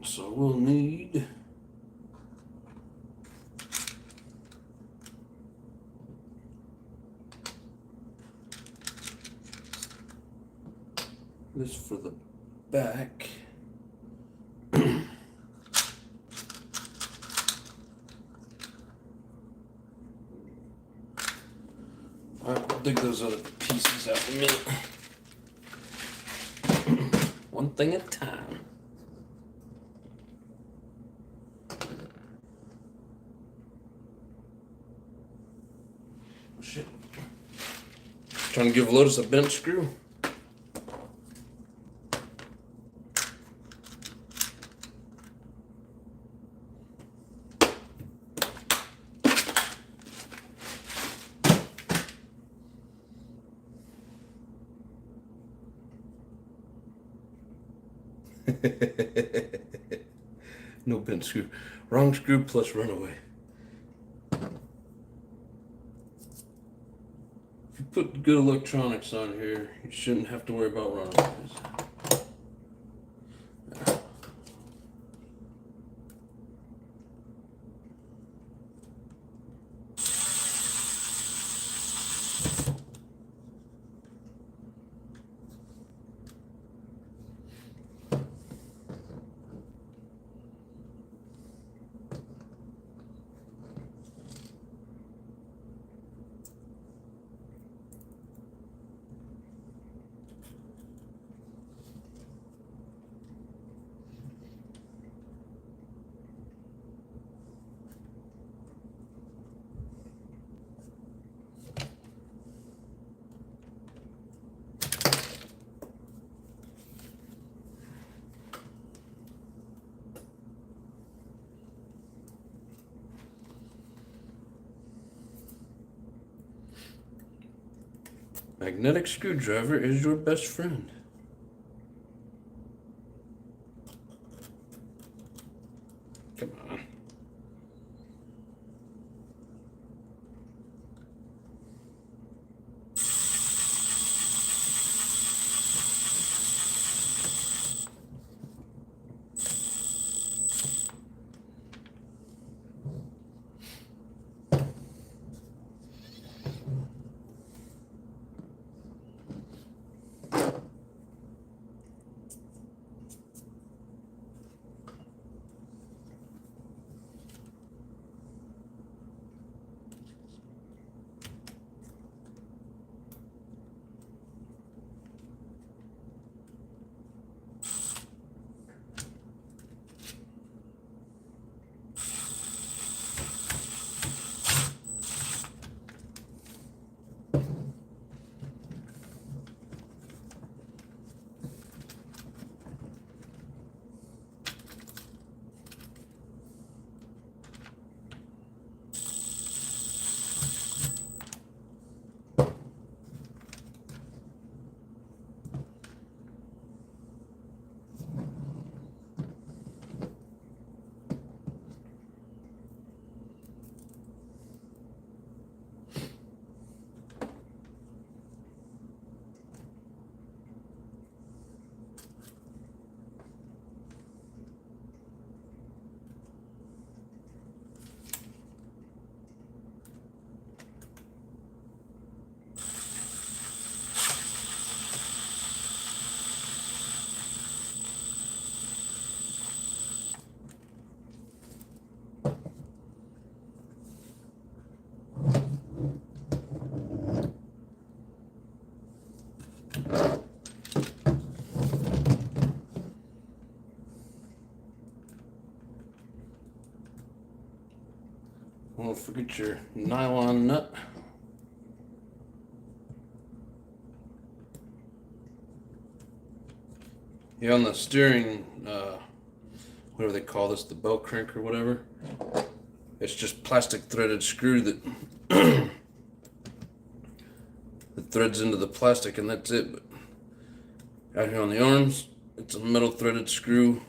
So we'll need this for the back. I'll dig those other pieces out in a minute. One thing at a time. Shit. Trying to give Lotus a bent screw. No bent screw. Wrong screw plus runaway. If you put good electronics on here, you shouldn't have to worry about runaways. Magnetic screwdriver is your best friend. Come on. Don't forget your nylon nut. Yeah, on the steering, whatever they call this, the belt crank or whatever, it's just plastic threaded screw that that threads into the plastic, and that's it. But out here on the arms, it's a metal threaded screw.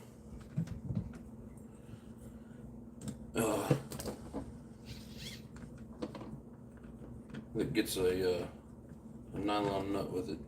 That gets a nylon nut with it.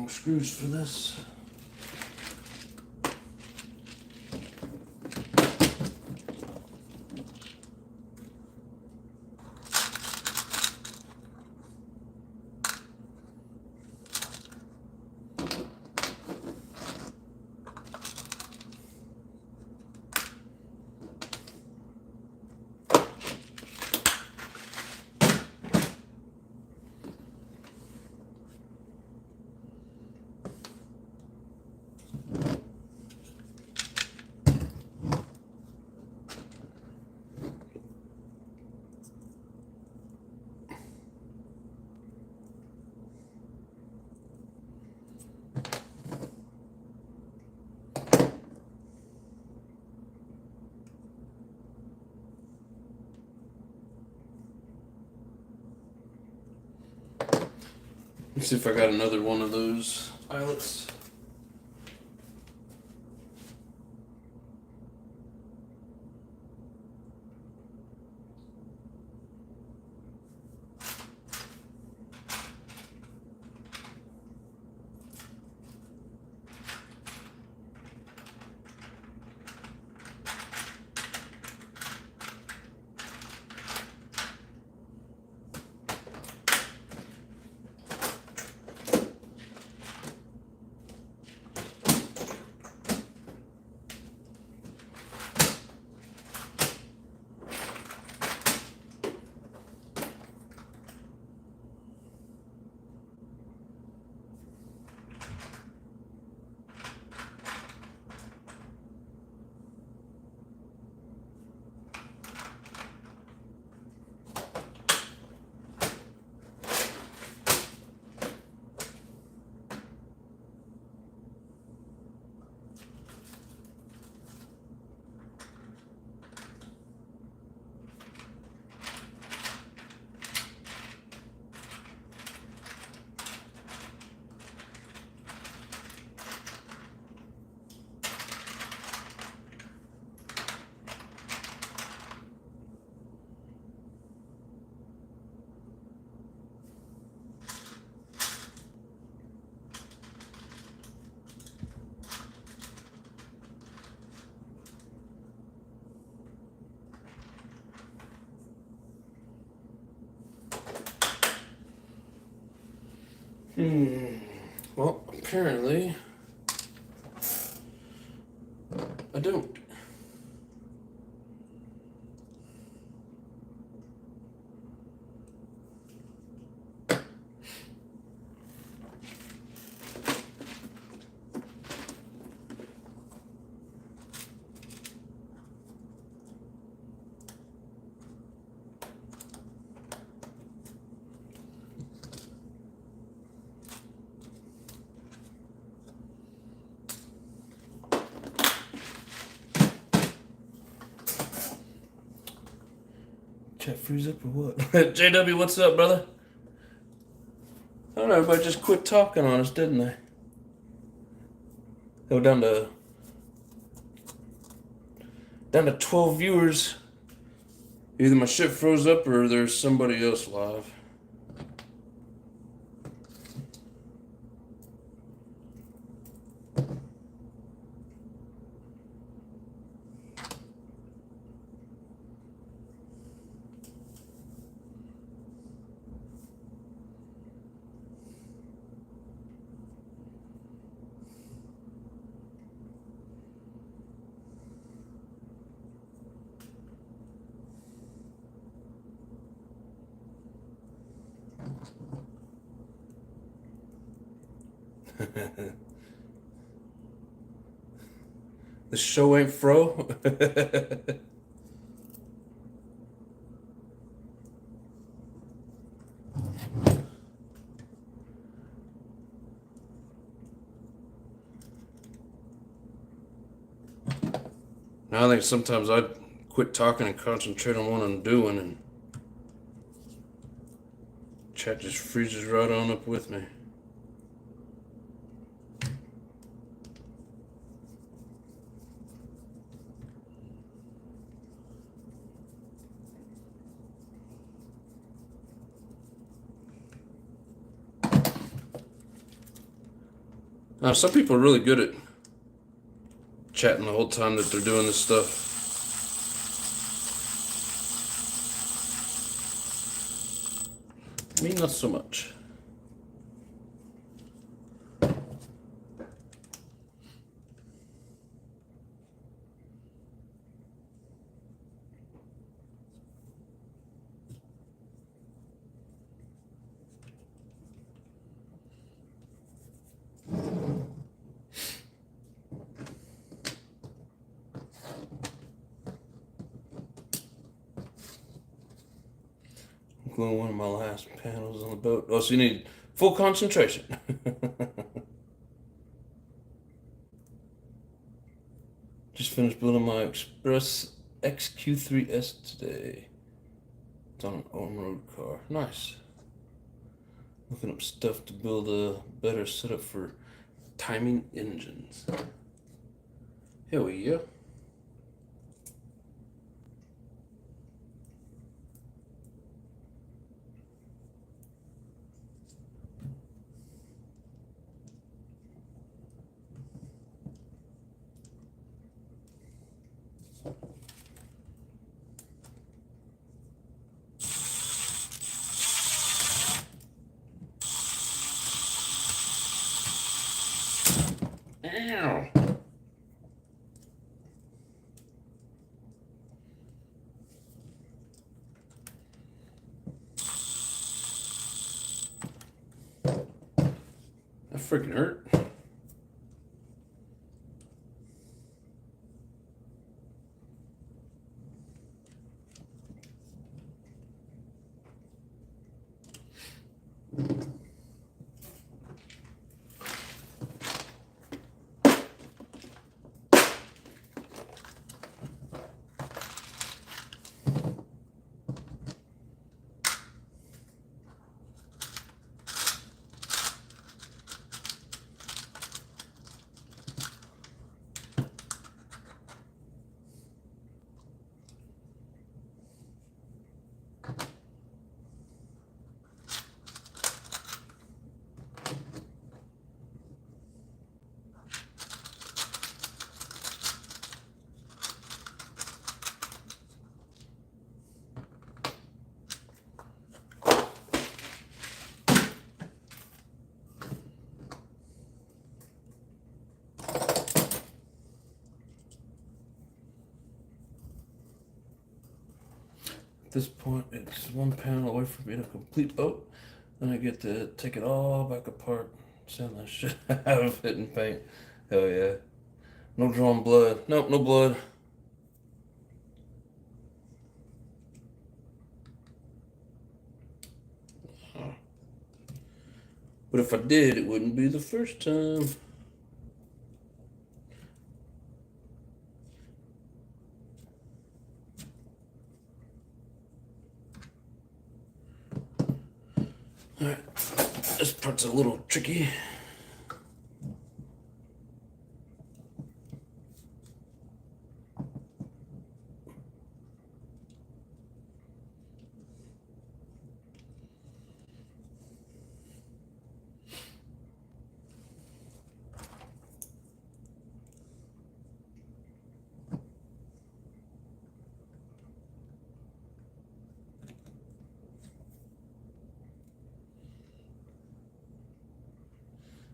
Screws for this. Let's see if I got another one of those eyelets. Well, apparently I don't. Chat freeze up or what? JW, what's up, brother? I don't know, everybody just quit talking on us, didn't they? They were down to 12 viewers. Either my shit froze up or there's somebody else live. The show ain't fro. Now I think sometimes I'd quit talking and concentrate on what I'm doing, and chat just freezes right on up with me. Now, some people are really good at chatting the whole time that they're doing this stuff. Me, not so much. Gluing one of my last panels on the boat. Oh, so you need full concentration. Just finished building my Express XQ3S today. It's on an on-road car. Nice. Looking up stuff to build a better setup for timing engines. Here we go. Ow. That freaking hurt. this point, it's 1 pound away from being a complete boat. Then I get to take it all back apart, sand that shit out of it and paint. Hell yeah. No drawn blood. Nope, no blood. But if I did, it wouldn't be the first time. Alright, this part's a little tricky.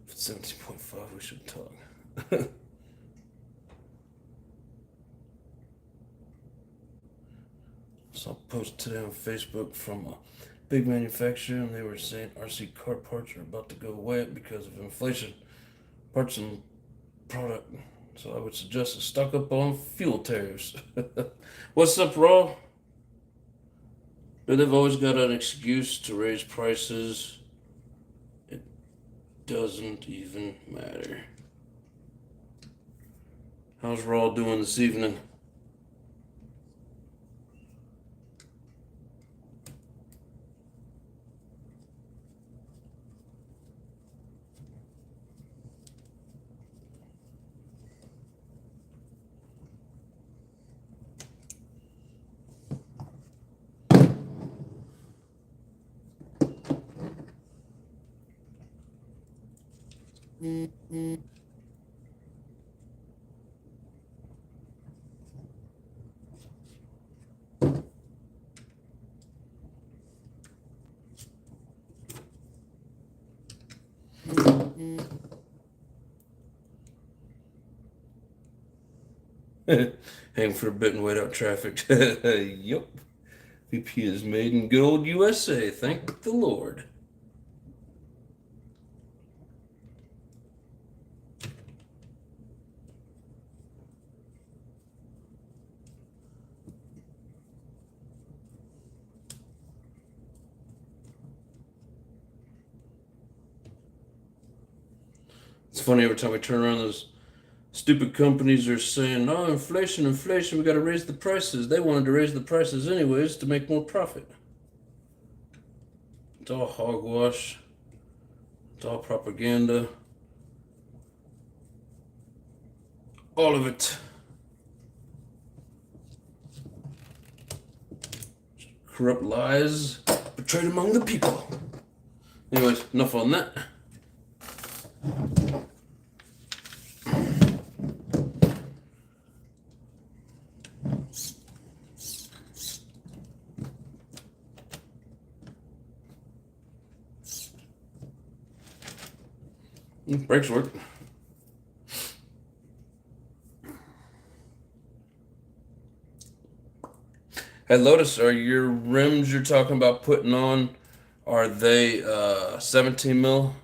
If it's 17.5, we should talk. So I'll post today on Facebook from a big manufacturer, and they were saying RC car parts are about to go away because of inflation. Parts and product. So I would suggest to stock up on fuel tariffs. What's up, Raw? They've always got an excuse to raise prices. It doesn't even matter. How's Raw doing this evening? Hang for a bit and wait out traffic. Yup. VP is made in good old USA. Thank the Lord. It's funny, every time we turn around, those stupid companies are saying, "Oh, inflation, inflation, we got to raise the prices." They wanted to raise the prices anyways to make more profit. It's all hogwash. It's all propaganda. All of it. Corrupt lies betrayed among the people. Anyways, enough on that. Brakes work. Hey Lotus, are your rims you're talking about putting on, are they 17 mil?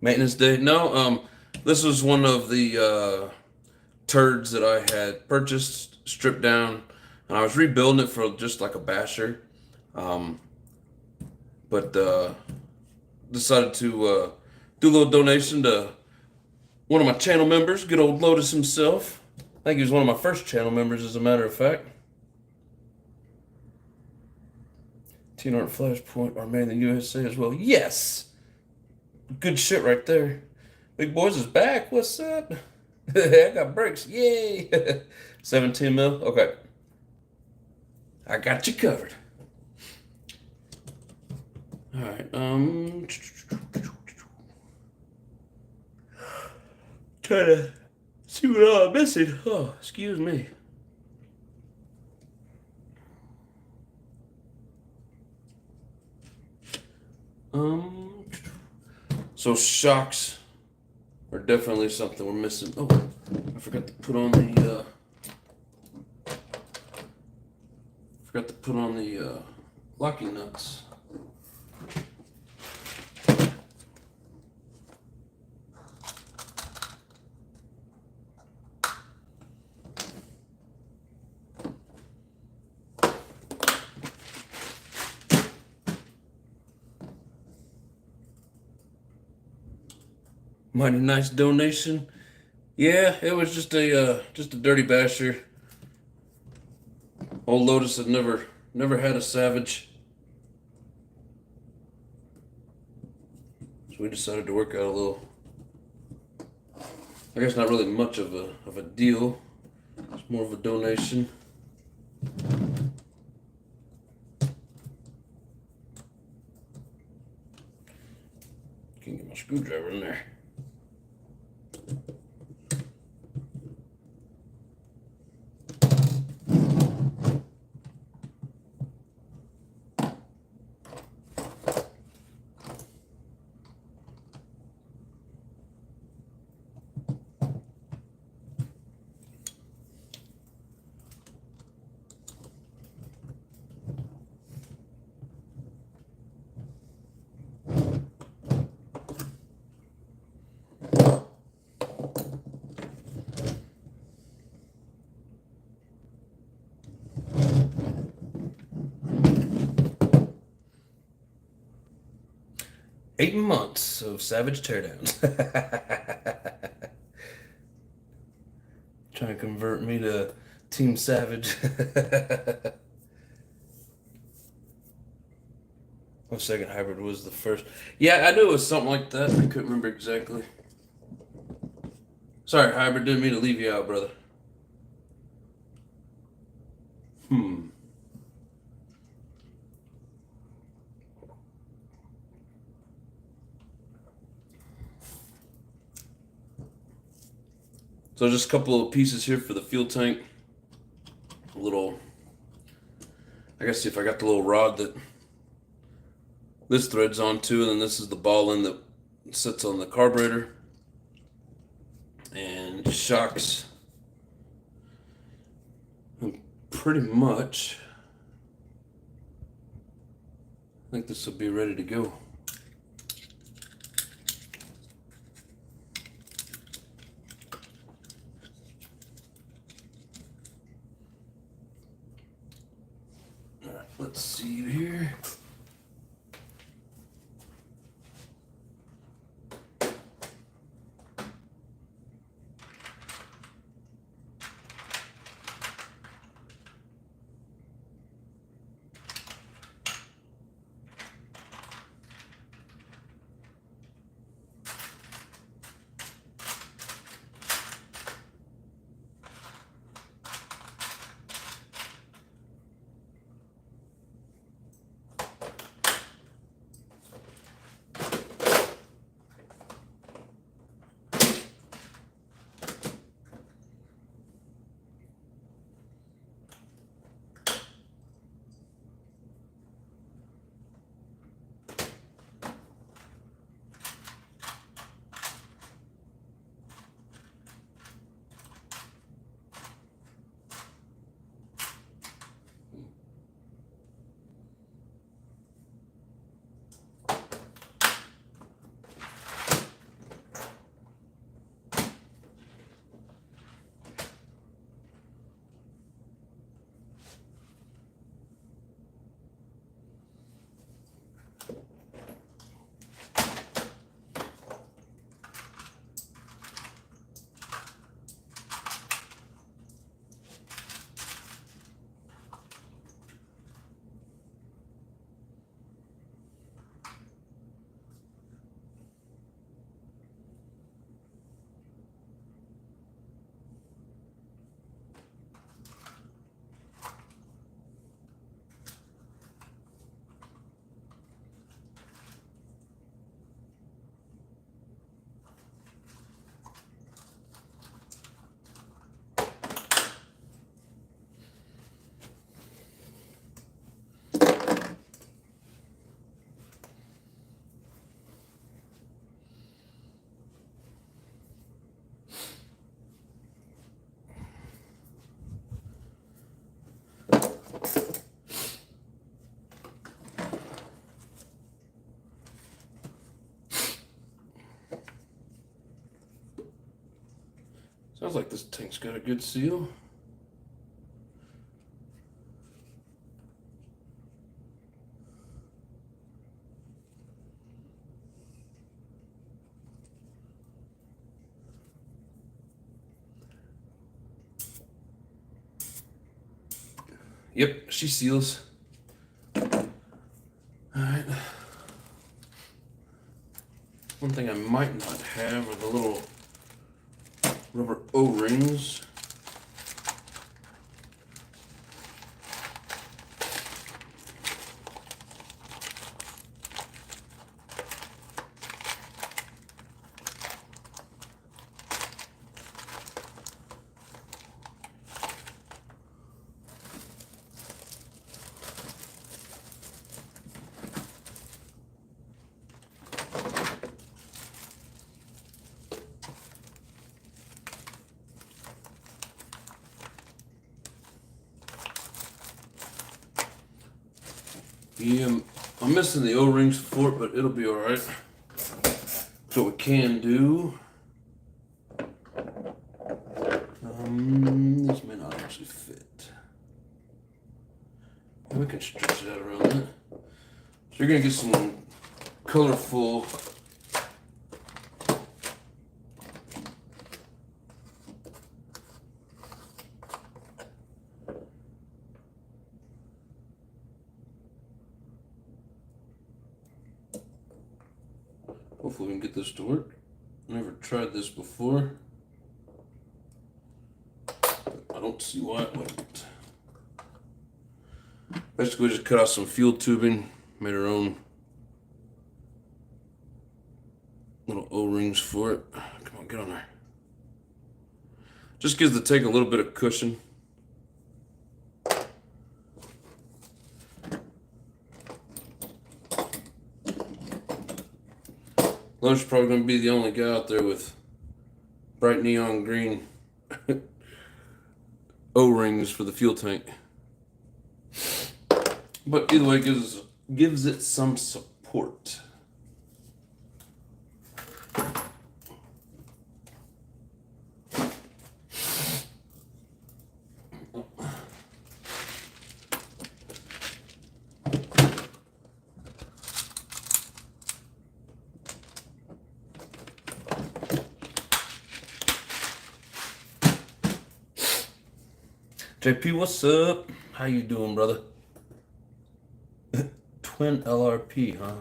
Maintenance day? No, this was one of the turds that I had purchased, stripped down, and I was rebuilding it for just like a basher. But decided to do a little donation to one of my channel members, good old Lotus himself. I think he was one of my first channel members, as a matter of fact. Teen Art Flashpoint are made in the USA as well. Yes! Good shit right there. Big Boys is back. What's up? I got brakes. Yay! 17 mil? Okay. I got you covered. Alright, try to see what I'm missing. Oh, excuse me. So shocks are definitely something we're missing. Oh, I forgot to put on the locking nuts. Mighty nice donation. Yeah, it was just a dirty basher. Old Lotus had never had a Savage, so we decided to work out a little. I guess not really much of a deal. It's more of a donation. Can get my screwdriver in there. Eight months of Savage teardowns. Trying to convert me to Team Savage. My second hybrid was the first. Yeah, I knew it was something like that. I couldn't remember exactly. Sorry, hybrid. Didn't mean to leave you out, brother. So just a couple of pieces here for the fuel tank. A little, I guess if I got the little rod that this threads onto, and then this is the ball end that sits on the carburetor. And shocks. And pretty much, I think this will be ready to go. Let's see here. Sounds like this tank's got a good seal. Yep, she seals. Alright. One thing I might not have are the little rubber O-rings. Yeah, I'm missing the O-rings for it, but it'll be alright. So what we can do, these may not actually fit. We can stretch that around that. So you're gonna get some colorful hopefully we can get this to work. Never tried this before. I don't see why it wouldn't. Basically, we just cut out some fuel tubing, made our own little O-rings for it. Come on, get on there. Just gives the tank a little bit of cushion. Lunch probably going to be the only guy out there with bright neon green O-rings for the fuel tank. But either way, it gives it some support. JP, what's up? How you doing, brother? Twin LRP, huh?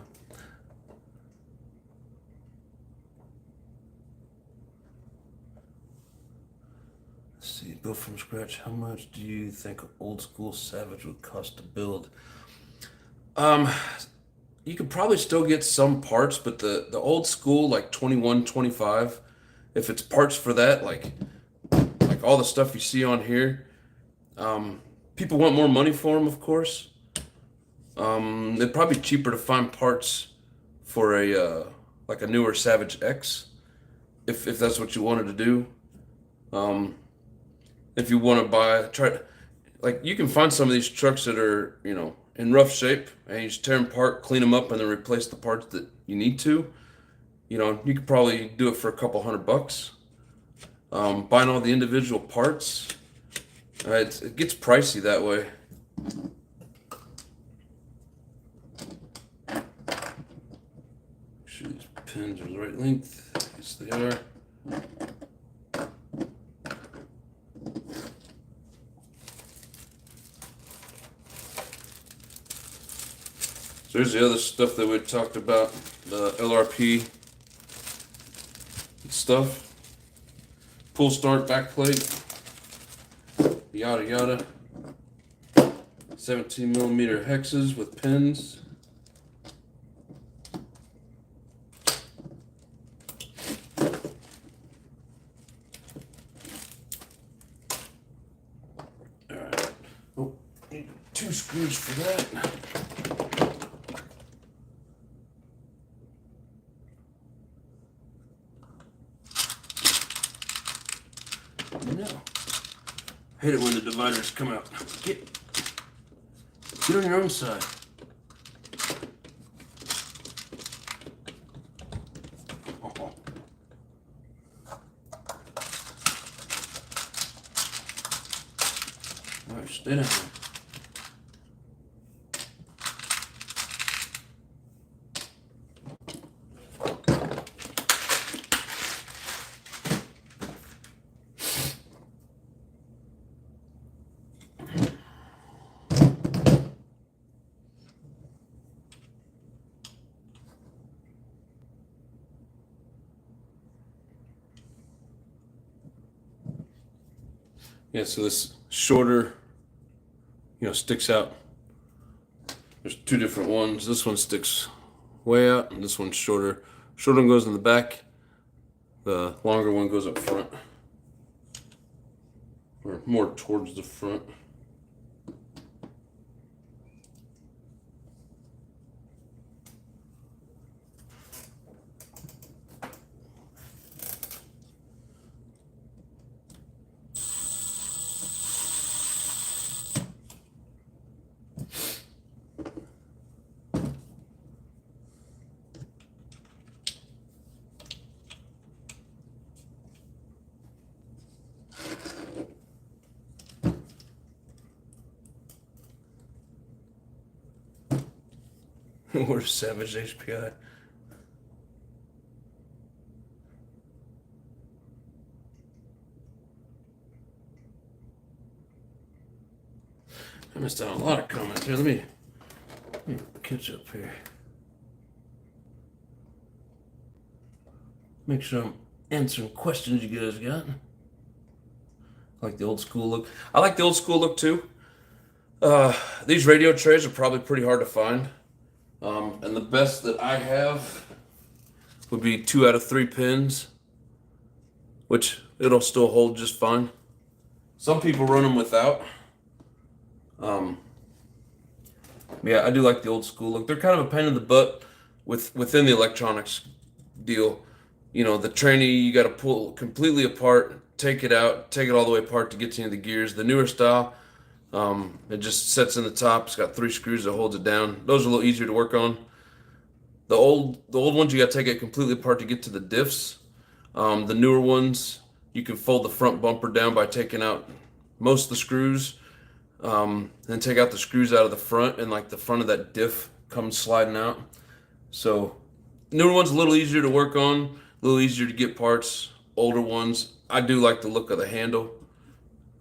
Let's see, built from scratch. How much do you think an old school Savage would cost to build? You could probably still get some parts, but the old school, like 21, 25, if it's parts for that, like all the stuff you see on here, people want more money for them, of course. It'd probably be cheaper to find parts for a like a newer Savage X, if that's what you wanted to do. If you want to like you can find some of these trucks that are in rough shape, and you just tear them apart, clean them up, and then replace the parts that you need to. You could probably do it for a couple $100. Buying all the individual parts, it gets pricey that way. Make sure these pins are the right length. Yes, they are. So here's the other stuff that we talked about, the LRP stuff. Pull start back plate, yada yada. 17mm hexes with pins. Alright. Oh, need 2 screws for that. No. Hate it when the dividers come out. Get on your own side. Alright, stay down. Yeah, so this shorter, sticks out. There's two different ones. This one sticks way out, and this one's shorter. Shorter one goes in the back. The longer one goes up front, or more towards the front. Where's Savage HPI? I missed out on a lot of comments here. Let me catch up here. Make sure I'm answering questions you guys got. I like the old school look. I like the old school look too. These radio trays are probably pretty hard to find. And the best that I have would be 2 out of 3 pins, which it'll still hold just fine. Some people run them without. Yeah, I do like the old school look. They're kind of a pain in the butt within the electronics deal. The tranny you got to pull completely apart, take it out, take it all the way apart to get to the gears. The newer style, it just sets in the top. It's got 3 screws that holds it down. Those are a little easier to work on. The old ones, you got to take it completely apart to get to the diffs. The newer ones, you can fold the front bumper down by taking out most of the screws, then take out the screws out of the front, and like the front of that diff comes sliding out. So newer ones a little easier to work on, a little easier to get parts. Older ones, I do like the look of the handle.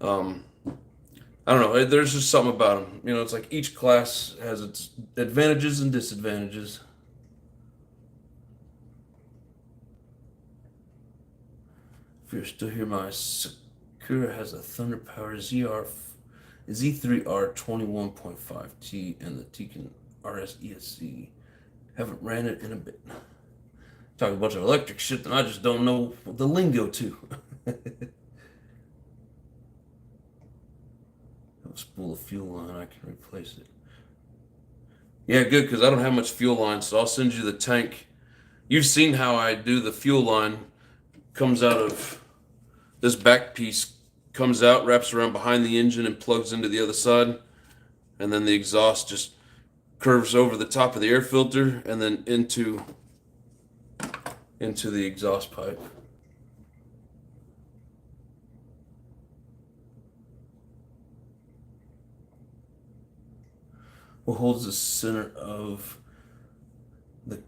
I don't know. There's just something about them. It's like each class has its advantages and disadvantages. If you're still here, my Sakura has a Thunder Power Z3R 21.5T and the Tekin RS ESC. Haven't ran it in a bit. Talk a bunch of electric shit that I just don't know the lingo to. Spool of fuel line, I can replace it. Yeah, good, because I don't have much fuel line, so I'll send you the tank. You've seen how I do the fuel line. Comes out of this back piece, comes out, wraps around behind the engine and plugs into the other side, and then the exhaust just curves over the top of the air filter and then into the exhaust pipe. What holds the center of the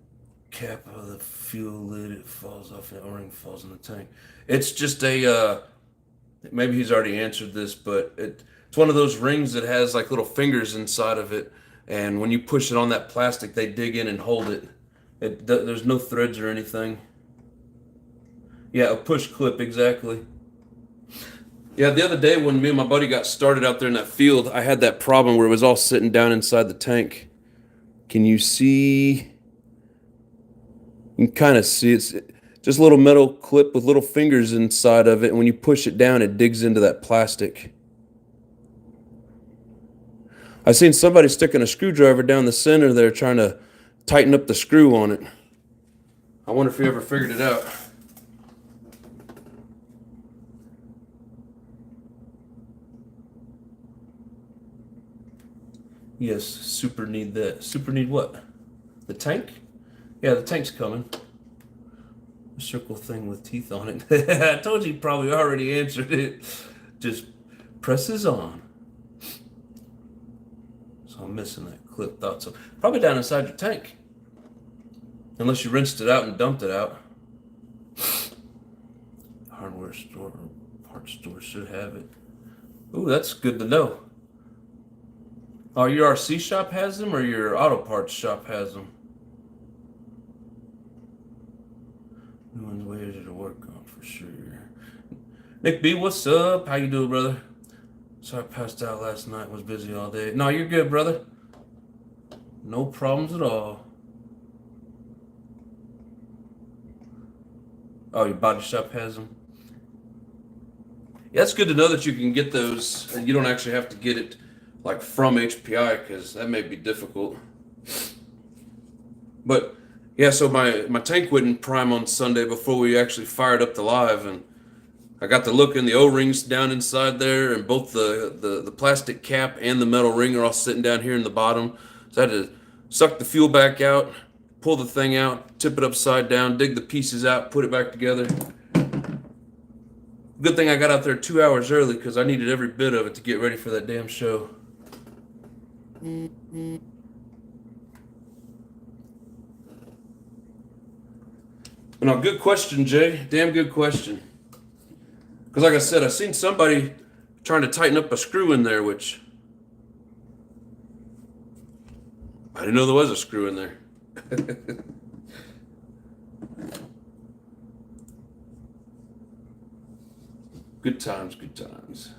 cap of the fuel lid? It falls off and the O-ring falls in the tank. It's just maybe he's already answered this, but it's one of those rings that has like little fingers inside of it, and when you push it on that plastic, they dig in and hold it. There's no threads or anything. Yeah, a push clip, exactly. Yeah, the other day when me and my buddy got started out there in that field, I had that problem where it was all sitting down inside the tank. Can you see? You can kind of see it's just a little metal clip with little fingers inside of it. And when you push it down, it digs into that plastic. I seen somebody sticking a screwdriver down the center there trying to tighten up the screw on it. I wonder if he ever figured it out. Yes, super need that. Super need what? The tank? Yeah, the tank's coming. A circle thing with teeth on it. I told you probably already answered it. Just presses on. So I'm missing that clip. Thought so. Probably down inside your tank. Unless you rinsed it out and dumped it out. Hardware store or parts store should have it. Ooh, that's good to know. Oh, your RC shop has them or your auto parts shop has them? New one's waited to work on for sure. Nick B, what's up? How you doing, brother? Sorry I passed out last night. Was busy all day. No, you're good, brother. No problems at all. Oh, your body shop has them? Yeah, it's good to know that you can get those and you don't actually have to get it like from HPI because that may be difficult. But yeah, so my tank wouldn't prime on Sunday before we actually fired up the live, and I got to look in the O-rings down inside there, and both the plastic cap and the metal ring are all sitting down here in the bottom. So I had to suck the fuel back out, pull the thing out, tip it upside down, dig the pieces out, put it back together. Good thing I got out there 2 hours early because I needed every bit of it to get ready for that damn show. No, good question, Jay. Damn good question. Because like I said, I seen somebody trying to tighten up a screw in there, which I didn't know there was a screw in there. Good times, good times.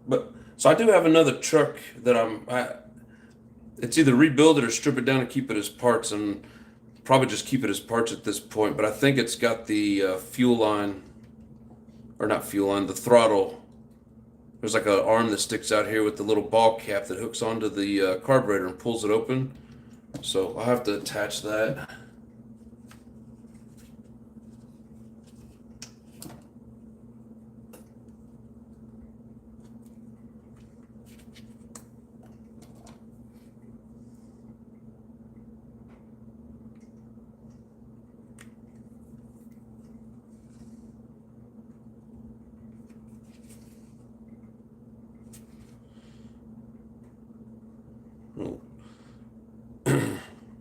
But so I do have another truck that it's either rebuild it or strip it down and keep it as parts, and probably just keep it as parts at this point. But I think it's got the fuel line, or not fuel line, the throttle. There's like an arm that sticks out here with the little ball cap that hooks onto the carburetor and pulls it open. So I'll have to attach that.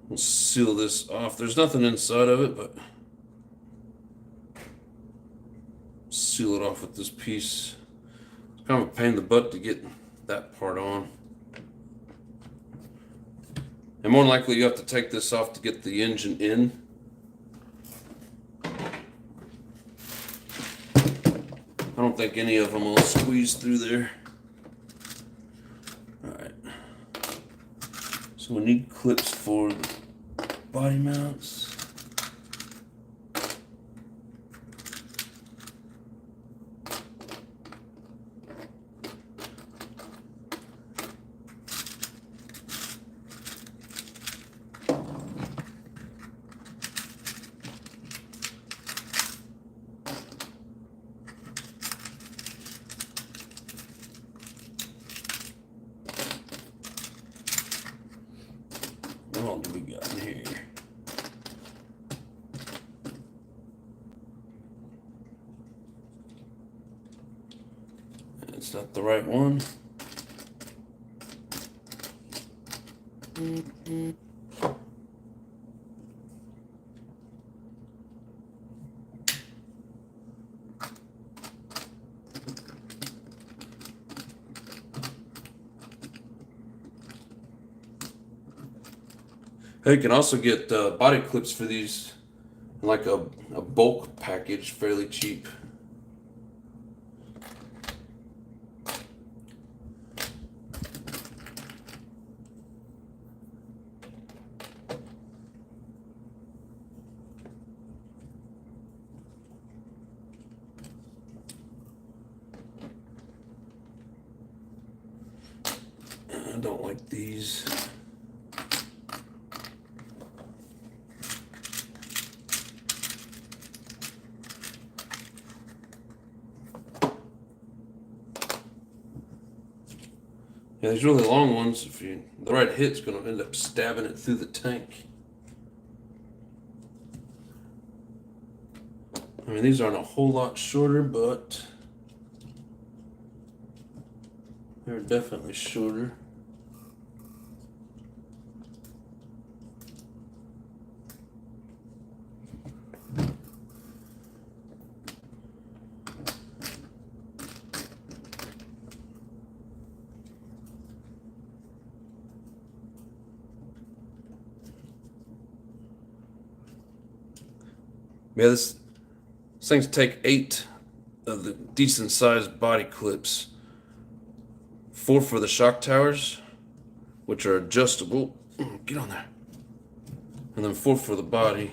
We'll seal this off. There's nothing inside of it, but seal it off with this piece. It's kind of a pain in the butt to get that part on. And more than likely you have to take this off to get the engine in. I don't think any of them will squeeze through there. Alright. So we need clips for the body mounts. What do we got in here? It's not the right one. Hey, you can also get body clips for these in like a bulk package, fairly cheap. I don't like these. Yeah, these really long ones, if the right hit's going to end up stabbing it through the tank. I mean, these aren't a whole lot shorter, but they're definitely shorter. Yeah, these things take 8 of the decent sized body clips. 4 for the shock towers, which are adjustable. Get on there. And then 4 for the body.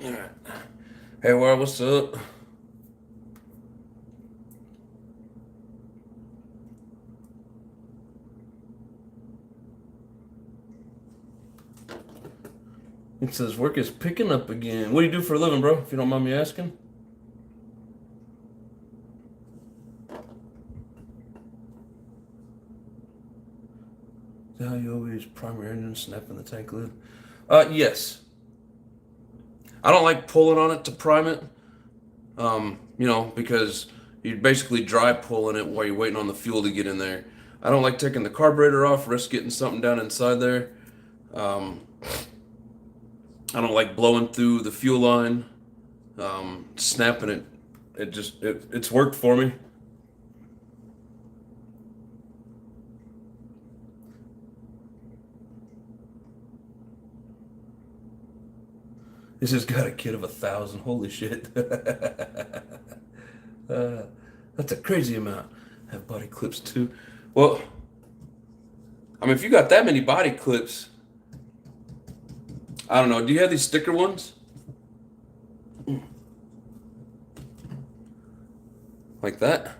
Alright. Hey, Wild, what's up? It says work is picking up again. What do you do for a living, bro? If you don't mind me asking. Is that how you always prime your engine, snapping the tank lid? Yes. I don't like pulling on it to prime it. Because you're basically dry pulling it while you're waiting on the fuel to get in there. I don't like taking the carburetor off, risk getting something down inside there. I don't like blowing through the fuel line, snapping it. It's worked for me. This has got a kit of 1,000. Holy shit. That's a crazy amount. Have body clips too. Well, I mean, if you got that many body clips, I don't know. Do you have these sticker ones? Like that?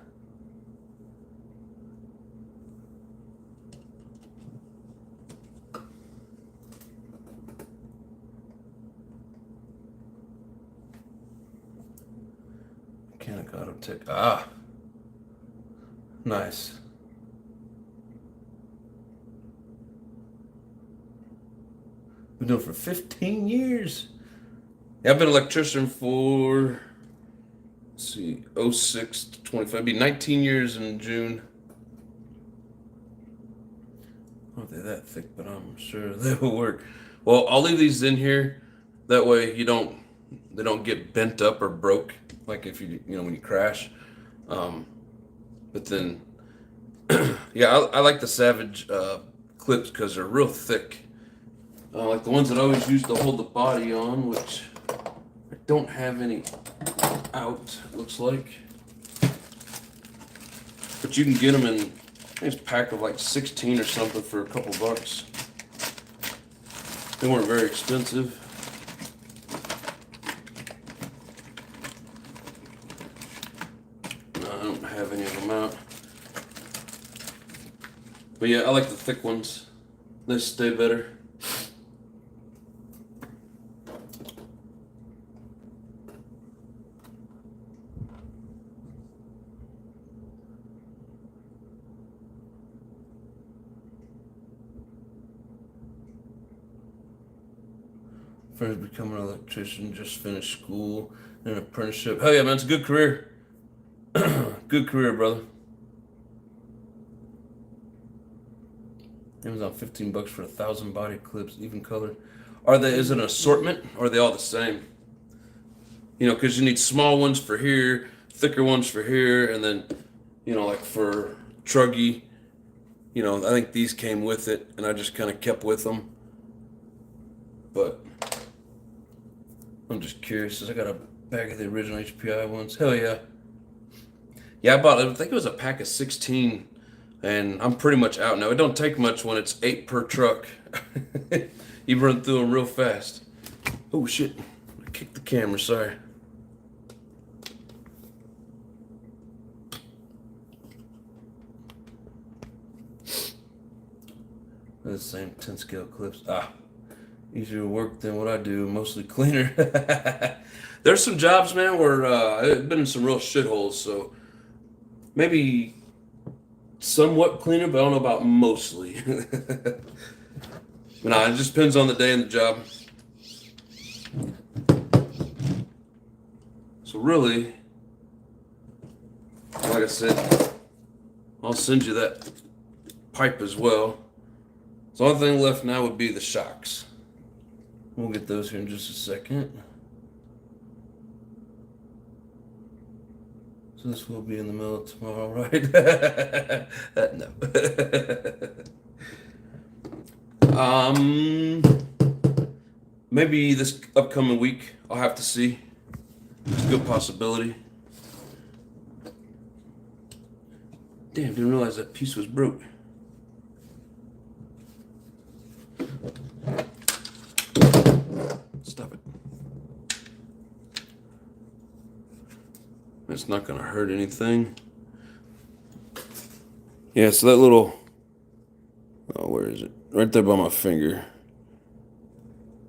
Mechanic auto tech. Ah. Nice. Been doing it for 15 years. Yeah, I've been an electrician for, let's see, 06 to 25. It'll be 19 years in June. I don't think they're that thick, but I'm sure they will work. Well, I'll leave these in here. That way they don't get bent up or broke, like if when you crash. But then, yeah, I like the Savage clips because they're real thick. Like the ones that I always use to hold the body on, which I don't have any out, it looks like. But you can get them in, I think it's a pack of like 16 or something for a couple bucks. They weren't very expensive. No, I don't have any of them out. But yeah, I like the thick ones. They stay better. Friends becoming an electrician, just finished school, and an apprenticeship. Hell yeah, man, it's a good career. Good career, brother. Amazon $15 for 1,000 body clips, even color. Is it an assortment, or are they all the same? Because you need small ones for here, thicker ones for here, and then, like for Truggy, I think these came with it, and I just kind of kept with them. But I'm just curious, because I got a bag of the original HPI ones. Hell yeah. Yeah, I think it was a pack of 16. and I'm pretty much out now. It don't take much when it's 8 per truck. You run through them real fast. Oh shit, I kicked the camera, sorry. The same 10 scale clips. Easier work than what I do, mostly cleaner. There's some jobs, man, where I've been in some real shitholes, so maybe somewhat cleaner, but I don't know about mostly. Nah, it just depends on the day and the job. So really, like I said, I'll send you that pipe as well. So the only thing left now would be the shocks. We'll get those here in just a second. So this will be in the middle of tomorrow, right? No. Maybe this upcoming week, I'll have to see. It's a good possibility. Damn, didn't realize that piece was broke. Stop it. It's not gonna hurt anything. Yeah, so that little, oh, where is it? Right there by my finger.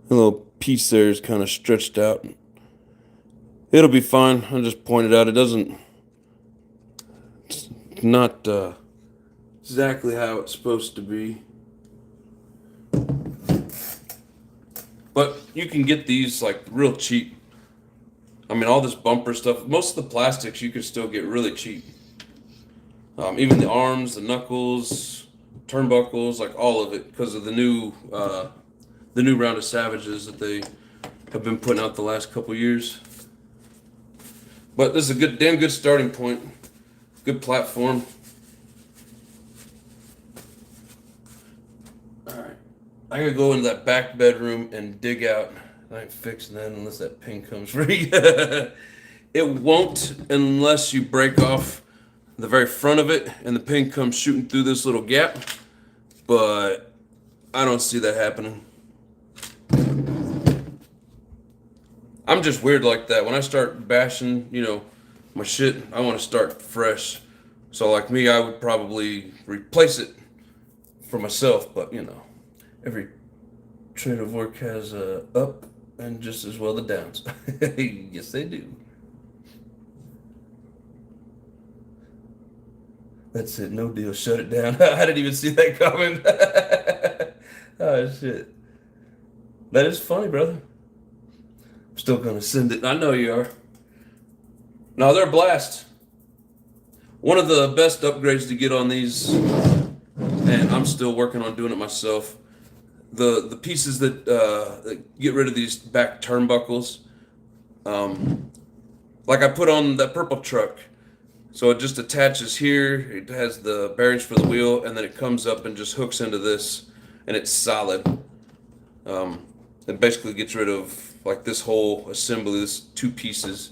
The little piece there is kind of stretched out. It'll be fine. I just pointed out it's not exactly how it's supposed to be. But you can get these like real cheap. I mean, all this bumper stuff, most of the plastics you can still get really cheap. Even the arms, the knuckles, turnbuckles, like all of it, because of the new round of Savages that they have been putting out the last couple years. But this is a damn good starting point, good platform. All right, I gotta go into that back bedroom and dig out. I ain't fixing that unless that pin comes free. It won't unless you break off the very front of it and the pin comes shooting through this little gap. But I don't see that happening. I'm just weird like that. When I start bashing, my shit, I want to start fresh. So like me, I would probably replace it for myself. But every trade of work has a up and just as well the downs. Yes, they do. That's it. No deal. Shut it down. I didn't even see that coming. Oh, shit. That is funny, brother. I'm still going to send it. I know you are. No, they're a blast. One of the best upgrades to get on these, and I'm still working on doing it myself, the pieces that get rid of these back turnbuckles, like I put on that purple truck. So it just attaches here, it has the bearings for the wheel, and then it comes up and just hooks into this, and it's solid. It basically gets rid of like this whole assembly, this 2 pieces.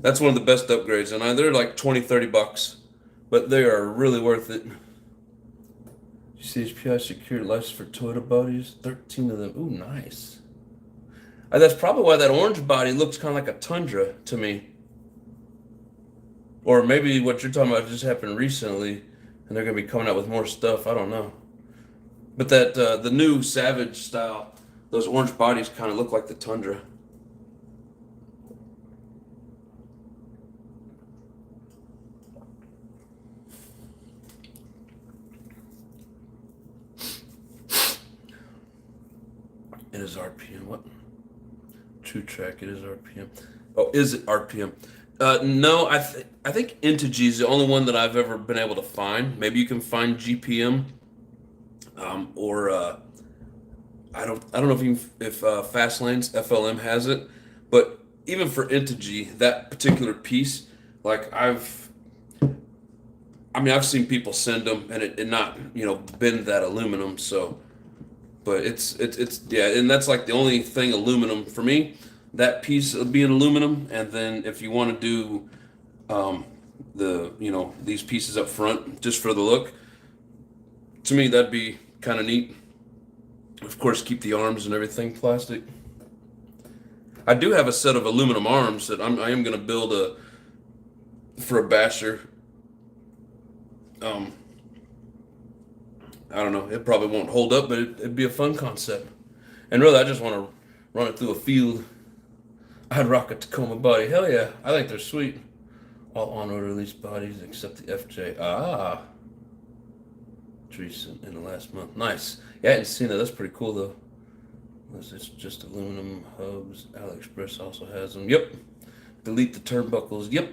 That's one of the best upgrades, and they're like $20-$30, but they are really worth it. You see HPI secured license for Toyota bodies, 13 of them. Ooh, nice. That's probably why that orange body looks kind of like a Tundra to me. Or maybe what you're talking about just happened recently, and they're going to be coming out with more stuff. I don't know. But that the new Savage style, those orange bodies kind of look like the Tundra. It is RPM. What? True track. It is RPM. Oh, is it RPM? No, I think Integy is the only one that I've ever been able to find. Maybe you can find GPM, or I don't know if Fastlane's FLM has it, but even for Integy, that particular piece, like I've seen people send them and it not bend that aluminum. So, but it's yeah, and that's like the only thing aluminum for me. That piece of being aluminum, and then if you want to do these pieces up front just for the look, To me, that'd be kind of neat. Of course, keep the arms and everything plastic. I do have a set of aluminum arms that I am going to build for a basher. Um, I don't know. It probably won't hold up, but it'd be a fun concept. And really, I just want to run it through a field. I'd rock a Tacoma body. Hell yeah. I think they're sweet. All on-road release bodies except the FJ. Ah. Recent in the last month. Nice. Yeah, I hadn't seen that. That's pretty cool, though. It's just aluminum hubs. AliExpress also has them. Yep. Delete the turnbuckles. Yep.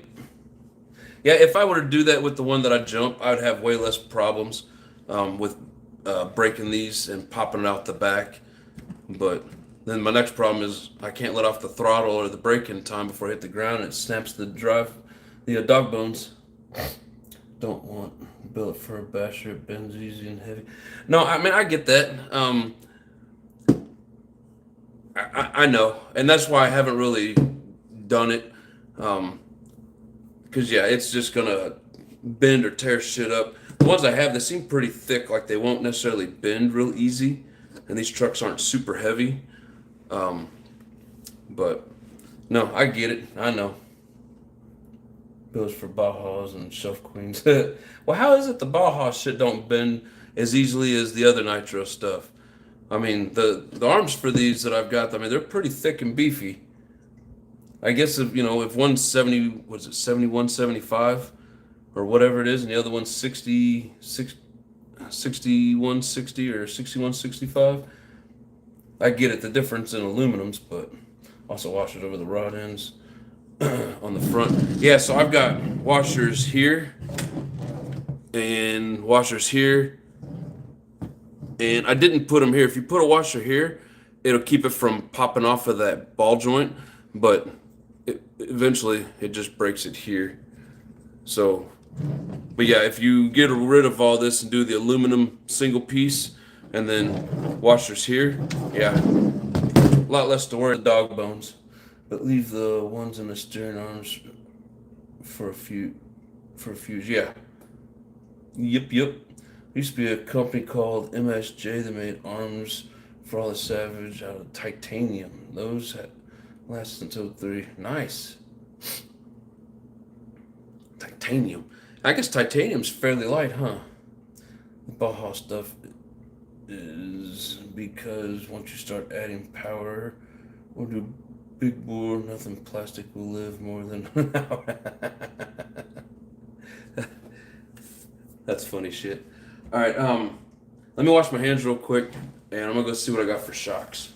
Yeah, if I were to do that with the one that I jump, I would have way less problems with breaking these and popping it out the back. But then my next problem is I can't let off the throttle or the brake in time before I hit the ground, and it snaps the dog bones. Don't want billet for a basher. It bends easy and heavy. No, I mean I get that. I know, and that's why I haven't really done it. Because yeah, it's just gonna bend or tear shit up. The ones I have, they seem pretty thick, like they won't necessarily bend real easy, and these trucks aren't super heavy. But no, I get it. I know. Bills for Bajas and Shelf Queens. Well, how is it the Baja shit don't bend as easily as the other Nitro stuff? I mean, the arms for these that I've got, I mean, they're pretty thick and beefy. I guess if one's 70, was it 71, 75 or whatever it is, and the other one's 61, 60 or 61, 65. I get it, the difference in aluminums, but also washers over the rod ends on the front. Yeah, so I've got washers here and washers here, and I didn't put them here. If you put a washer here, it'll keep it from popping off of that ball joint, but eventually it just breaks it here. So, but yeah, if you get rid of all this and do the aluminum single piece and then washers here, yeah, a lot less to worry about the dog bones. But leave the ones in the steering arms for a fuse. Yeah. Yep. There used to be a company called MSJ that made arms for all the Savage out of titanium. Those lasted until 3. Nice. Titanium. I guess titanium's fairly light, huh? The Baja stuff is because once you start adding power or do big bore, nothing plastic will live more than an hour. That's funny shit. All right, let me wash my hands real quick, and I'm gonna go see what I got for shocks.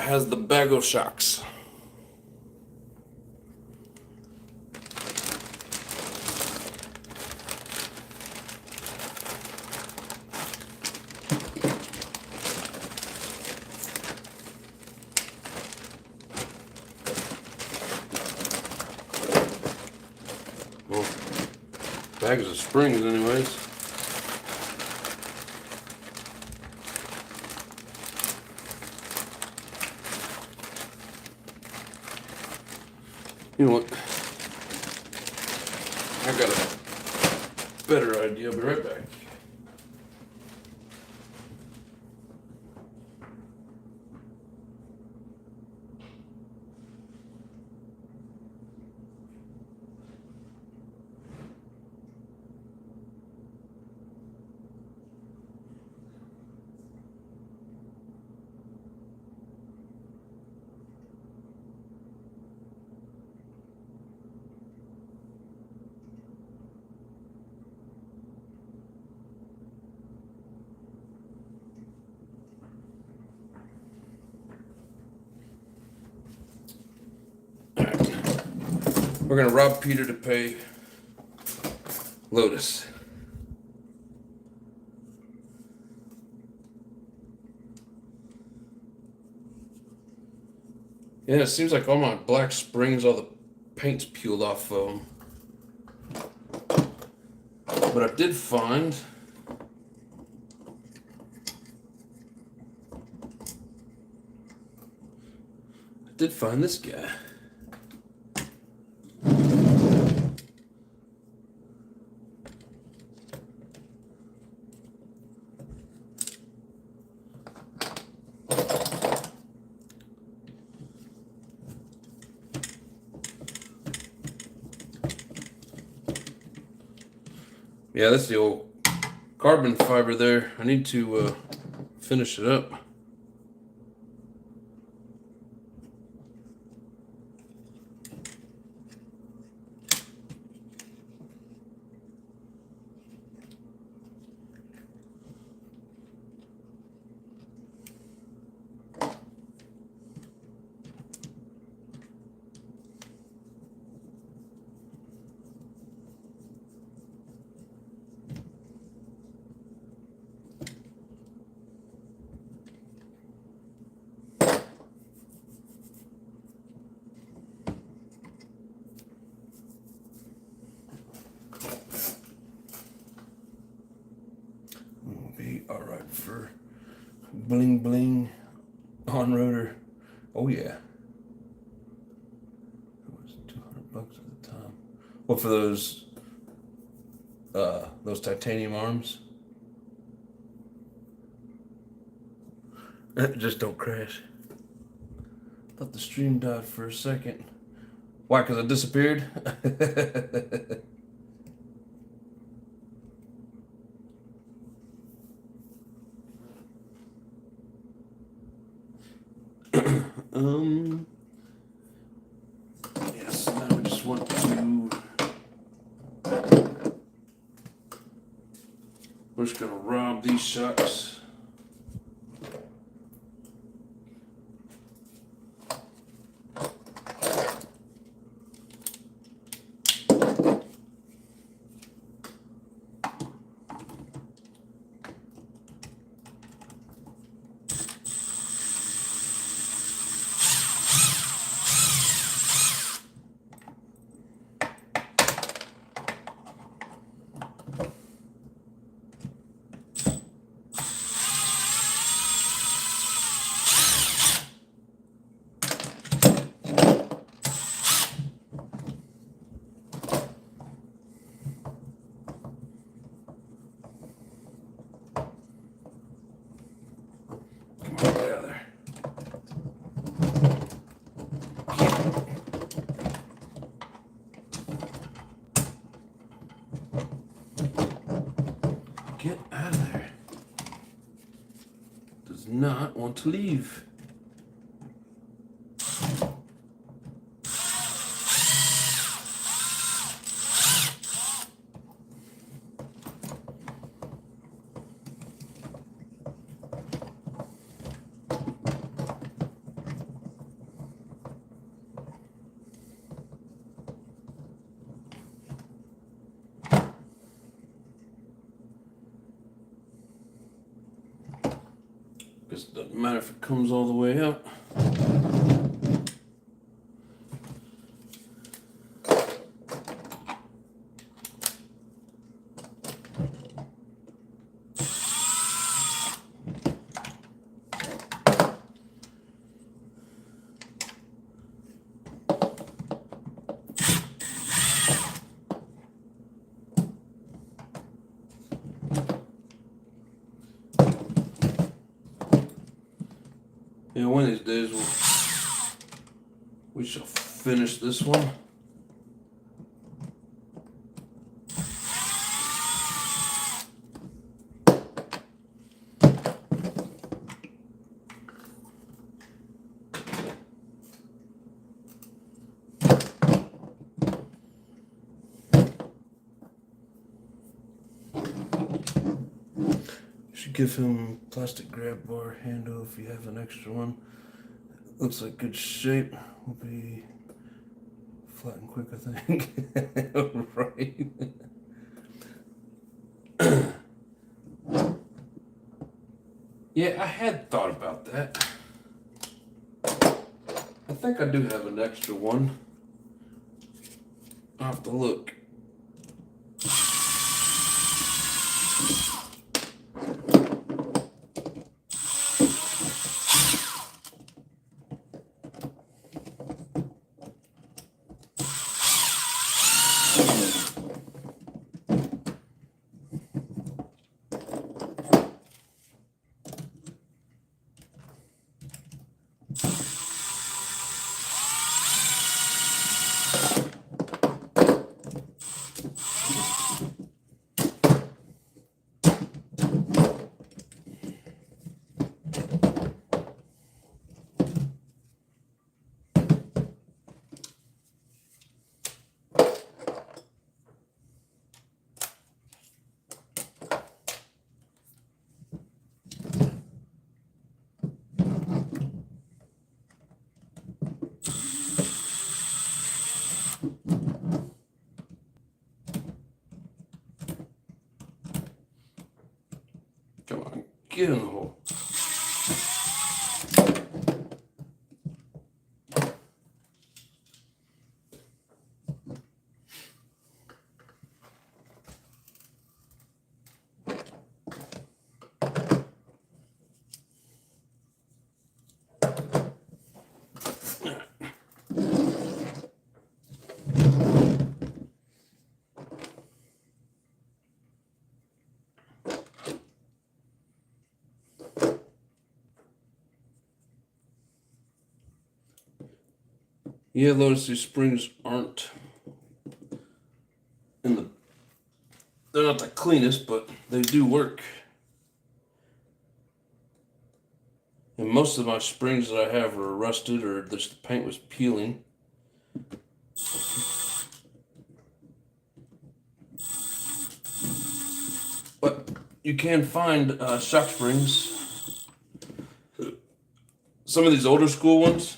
has the bag of shocks. Well, bags of springs anyways. You know what? I got a better idea. I'll be right back. We're gonna rob Peter to pay Lotus. Yeah, it seems like all my black springs, all the paint's peeled off of them. But I did find this guy. Yeah, that's the old carbon fiber there. I need to finish it up. Be all right for bling bling on rotor. Oh yeah, it was $200 at the time. What for those titanium arms? Just don't crash. Thought the stream died for a second. Why? Because I disappeared. Yes, now we just want to. We're just gonna rob these shocks. Get out of there. Does not want to leave. Guess it doesn't matter if it comes all the way out. Yeah, one of these days we shall finish this one. Should give him plastic grab bar handle if you have an extra one. Looks like good shape. Will be flat and quick, I think. Right. Yeah, I had thought about that. I think I do have an extra one. I'll have to look. Come on, get in the hole. Yeah, notice these springs aren't they're not the cleanest, but they do work. And most of my springs that I have are rusted or just the paint was peeling. But you can find shock springs. Some of these older school ones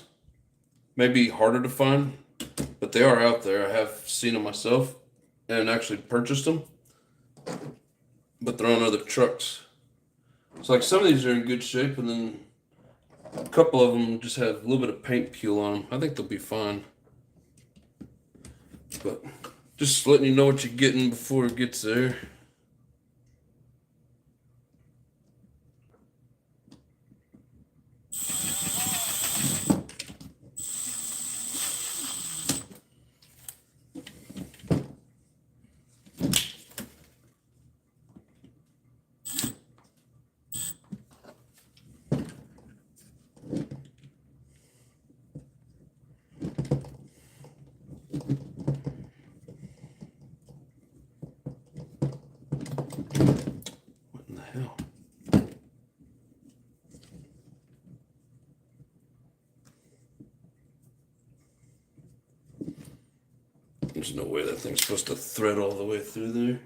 may be harder to find, but they are out there. I have seen them myself and actually purchased them, but they're on other trucks. So like some of these are in good shape, and then a couple of them just have a little bit of paint peel on them. I think they'll be fine. But just letting you know what you're getting before it gets there. What in the hell? There's no way that thing's supposed to thread all the way through there.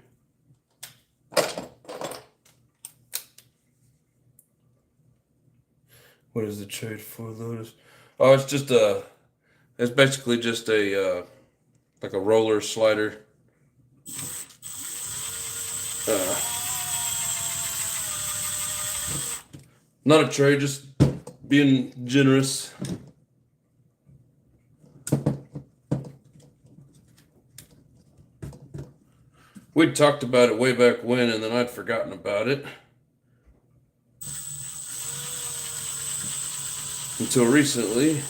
What is the trade for those? Oh, it's just it's basically just a like a roller slider. Not a trade, just being generous. We'd talked about it way back when, and then I'd forgotten about it. Until recently.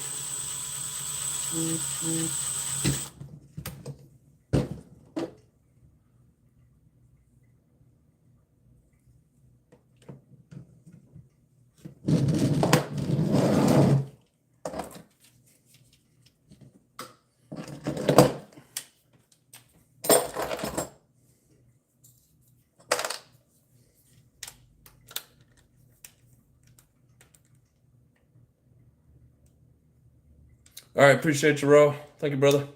All right, appreciate you, Ro. Thank you, brother.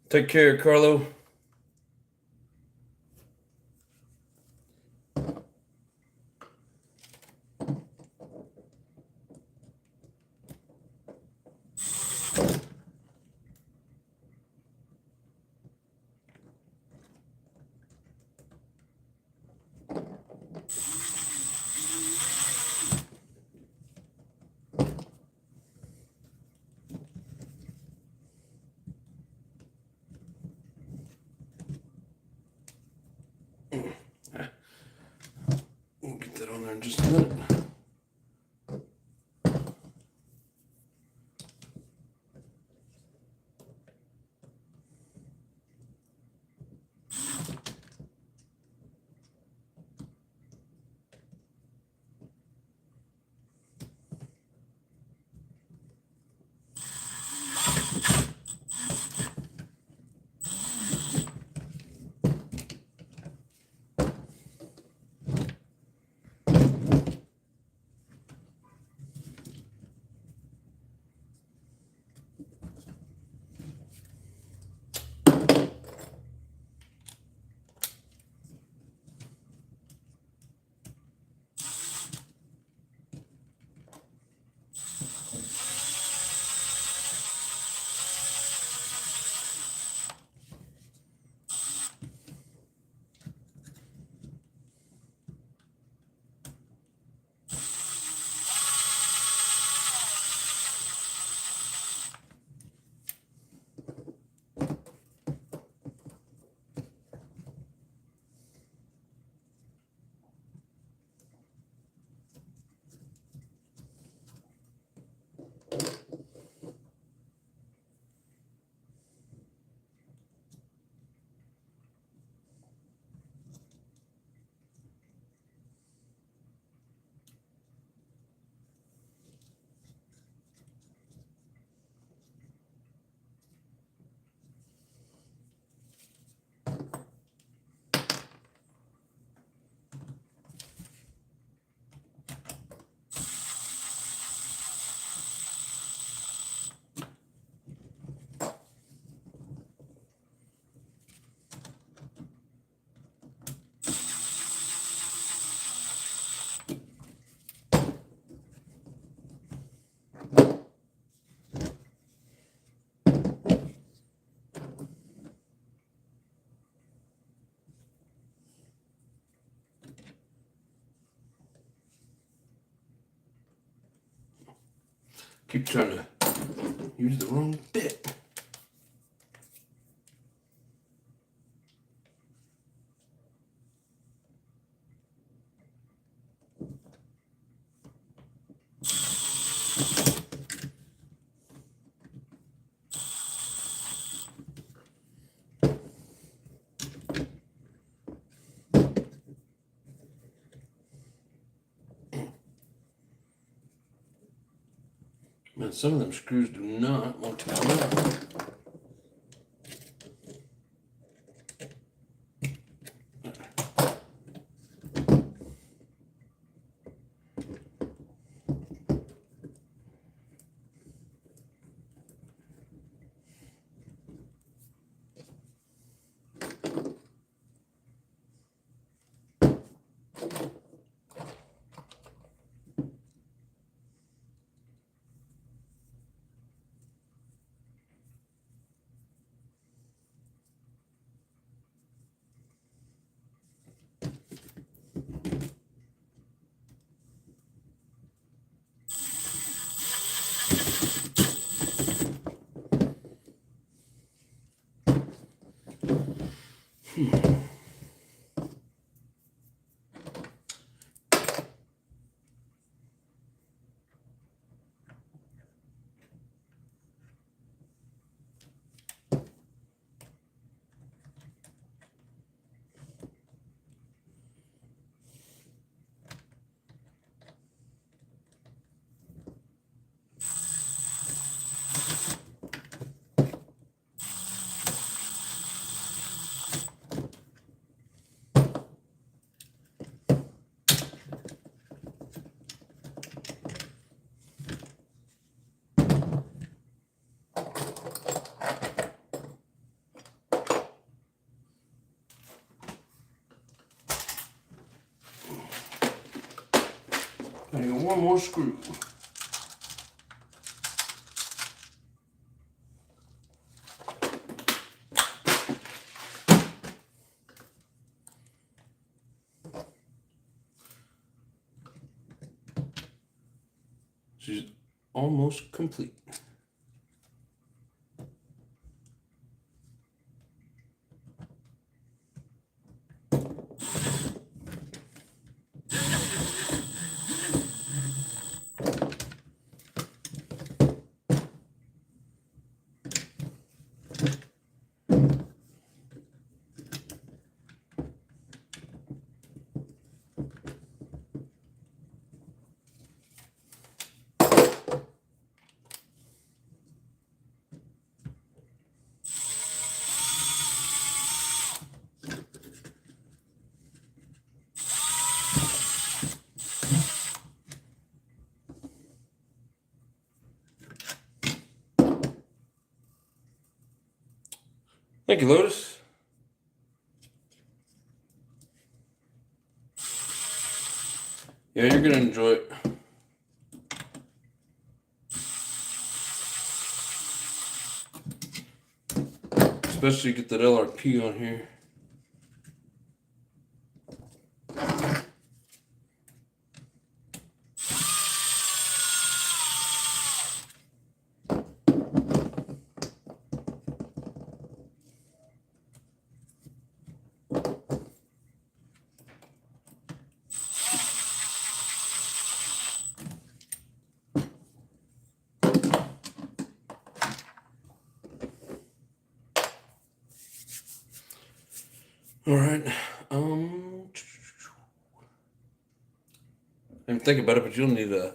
Take care, Carlo. We'll get that on there in just a minute. Keep trying to use the wrong bit. Man, some of them screws do not want to come out. I got one more screw. She's almost complete. Thank you, Lotus. Yeah, you're gonna enjoy it. Especially get that LRP on here. All right. I didn't think about it, but you'll need an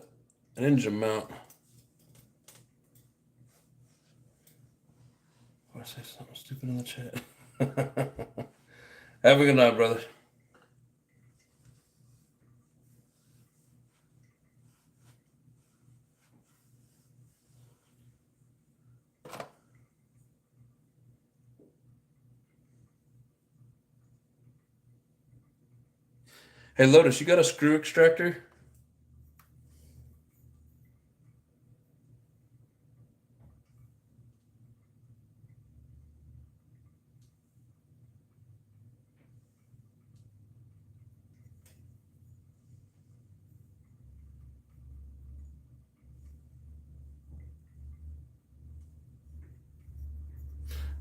engine mount. Or I say something stupid in the chat. Have a good night, brother. Hey, Lotus, you got a screw extractor?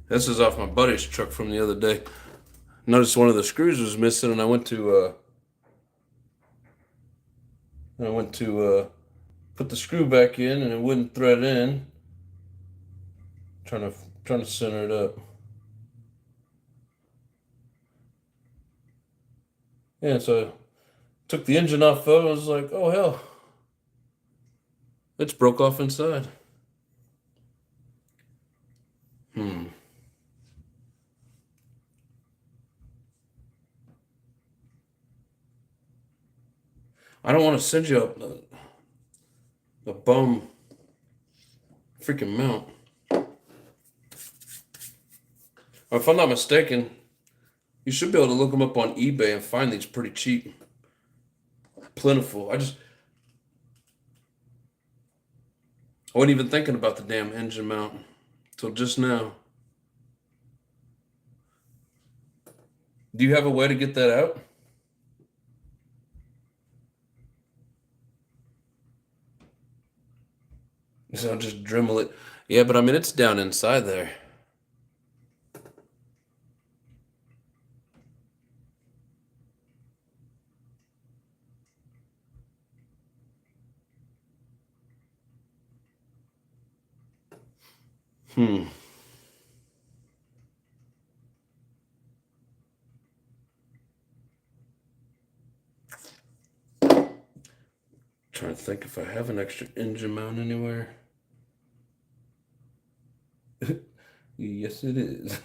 This is off my buddy's truck from the other day. Noticed one of the screws was missing, and I went to put the screw back in, and it wouldn't thread in. Trying to center it up. Yeah, so I took the engine off of it. I was like, oh hell, it's broke off inside. I don't want to send you a bum freaking mount. If I'm not mistaken, you should be able to look them up on eBay and find these pretty cheap. Plentiful. I wasn't even thinking about the damn engine mount till just now. Do you have a way to get that out? So I'll just Dremel it. Yeah, but I mean, it's down inside there. Hmm. Trying to think if I have an extra engine mount anywhere. Yes, it is.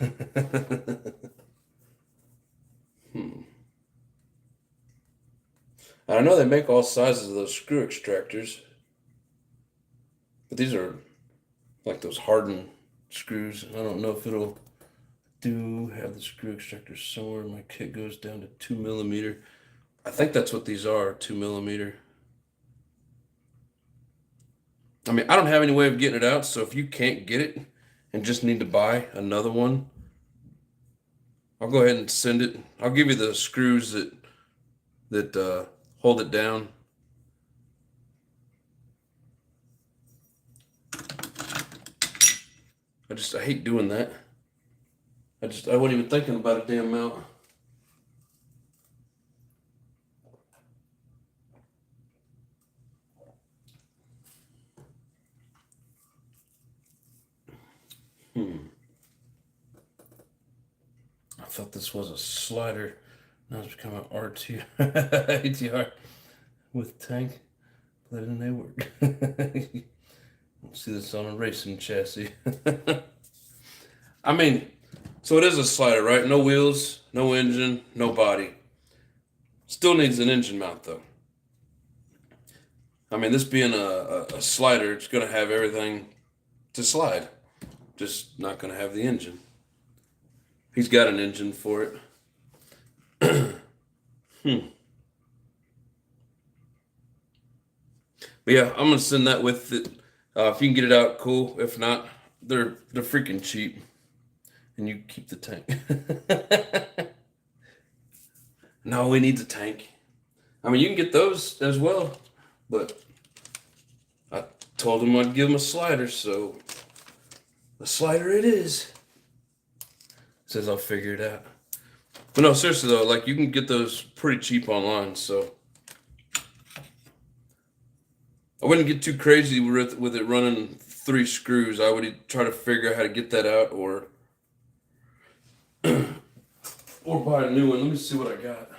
I know they make all sizes of those screw extractors, but these are like those hardened screws. I don't know if it'll do have the screw extractor somewhere. My kit goes down to 2 millimeter. I think that's what these are, 2 millimeter. I mean, I don't have any way of getting it out, so if you can't get it and just need to buy another one, I'll go ahead and send it. I'll give you the screws that hold it down. I hate doing that. I wasn't even thinking about a damn mount. I thought this was a slider. Now it's become an RT ATR with tank. Let in they work. See this on a racing chassis. I mean, so it is a slider, right? No wheels, no engine, no body. Still needs an engine mount though. I mean, this being a slider, it's going to have everything to slide. Just not going to have the engine. He's got an engine for it. But yeah, I'm gonna send that with it. If you can get it out, cool. If not, they're freaking cheap, and you keep the tank. No, he needs a tank. I mean, you can get those as well, but I told him I'd give him a slider, so a slider it is. Says I'll figure it out. But no, seriously though, like you can get those pretty cheap online, so I wouldn't get too crazy with it running 3 screws. I would try to figure out how to get that out or buy a new one. Let me see what I got.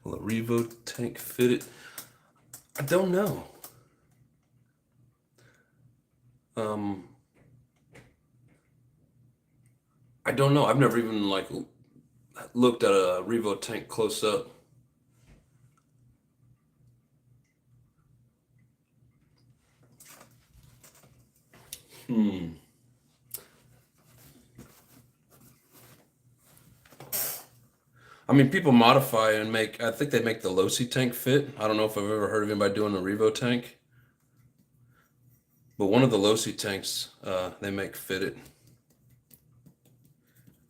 Will a Revo tank fit it? I don't know. I don't know. I've never even like looked at a Revo tank close up. I mean, people modify and make. I think they make the Losi tank fit. I don't know if I've ever heard of anybody doing a Revo tank, but one of the Losi tanks they make fit it.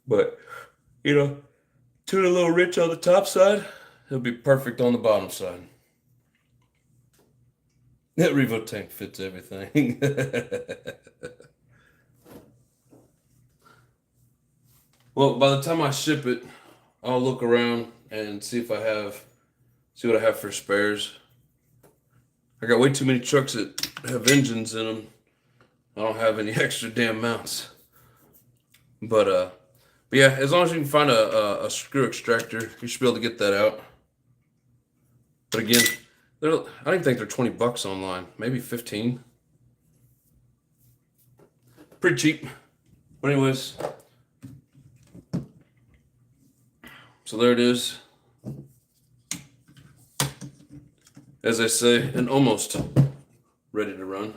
But you know, tune a little rich on the top side, it'll be perfect on the bottom side. That Revo tank fits everything. Well, by the time I ship it, I'll look around and see what I have for spares. I got way too many trucks that have engines in them. I don't have any extra damn mounts. But yeah, as long as you can find a screw extractor, you should be able to get that out. But again, I don't even think they're $20 online. Maybe 15. Pretty cheap. But anyways, so there it is. As I say, and almost ready to run.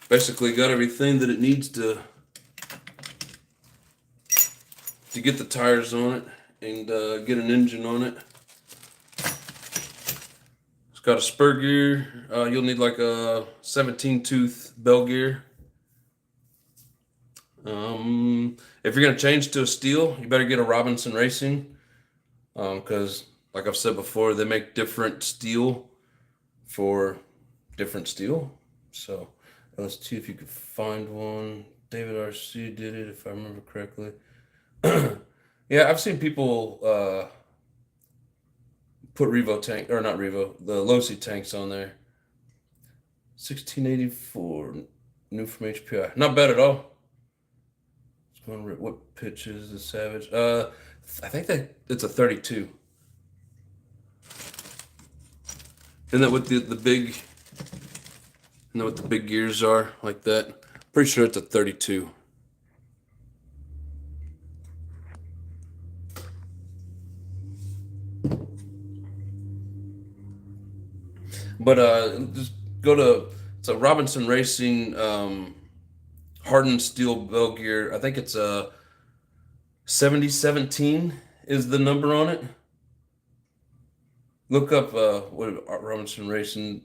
Basically got everything that it needs to to get the tires on it and get an engine on it. It's got a spur gear. You'll need like a 17-tooth bell gear. If you're gonna change to a steel, you better get a Robinson Racing, because like I've said before, they make different steel for different steel. So let's see if you could find one. David RC did it, if I remember correctly. Yeah, I've seen people put Revo tank, or not Revo, the Losi tanks on there. 1684, new from HPI. Not bad at all. What pitch is the Savage? I think that it's a 32. Isn't that what the big? Isn't that what the big gears are like that? Pretty sure it's a 32. But just go to, it's a Robinson Racing hardened steel bell gear. I think it's a 7017 is the number on it. Look up what Robinson Racing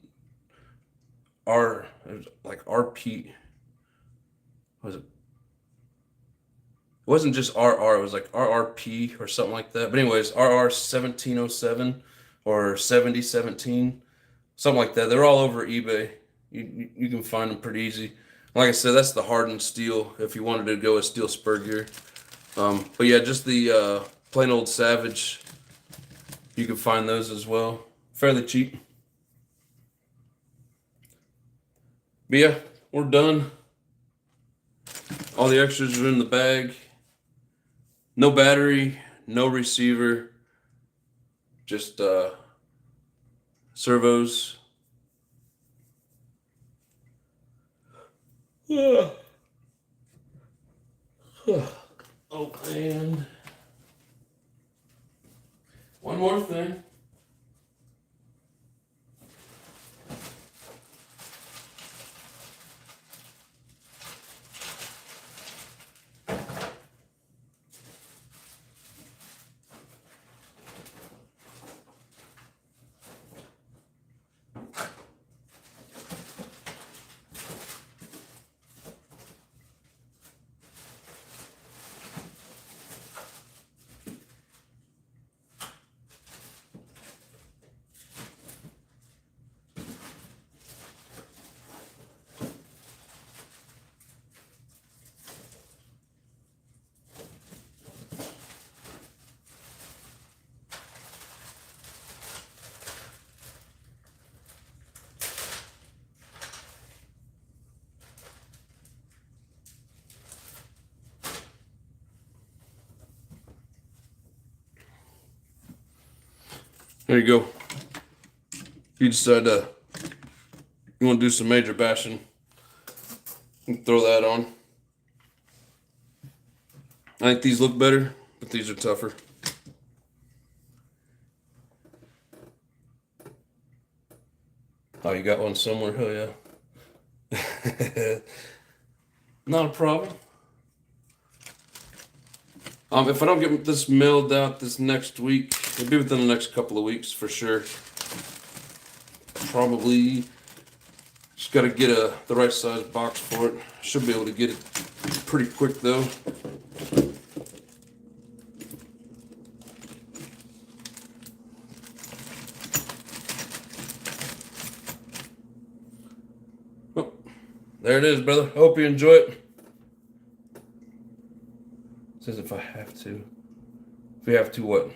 like RP. Was it? It wasn't just RR. It was like RRP or something like that. But anyways, RR 1707 or 7017, something like that. They're all over eBay. You can find them pretty easy. Like I said, that's the hardened steel if you wanted to go with steel spur gear. But yeah, just the plain old Savage, you can find those as well. Fairly cheap. But yeah, we're done. All the extras are in the bag. No battery, no receiver, just servos. Yeah. Oh, and one more thing. There you go. You decide you want to do some major bashing, you can throw that on. I think these look better, but these are tougher. Oh, you got one somewhere? Hell yeah. Not a problem. If I don't get this mailed out this next week, it'll be within the next couple of weeks for sure. Probably just got to get the right size box for it. Should be able to get it pretty quick though. Oh, there it is, brother. Hope you enjoy it. Says if I have to. If we have to what?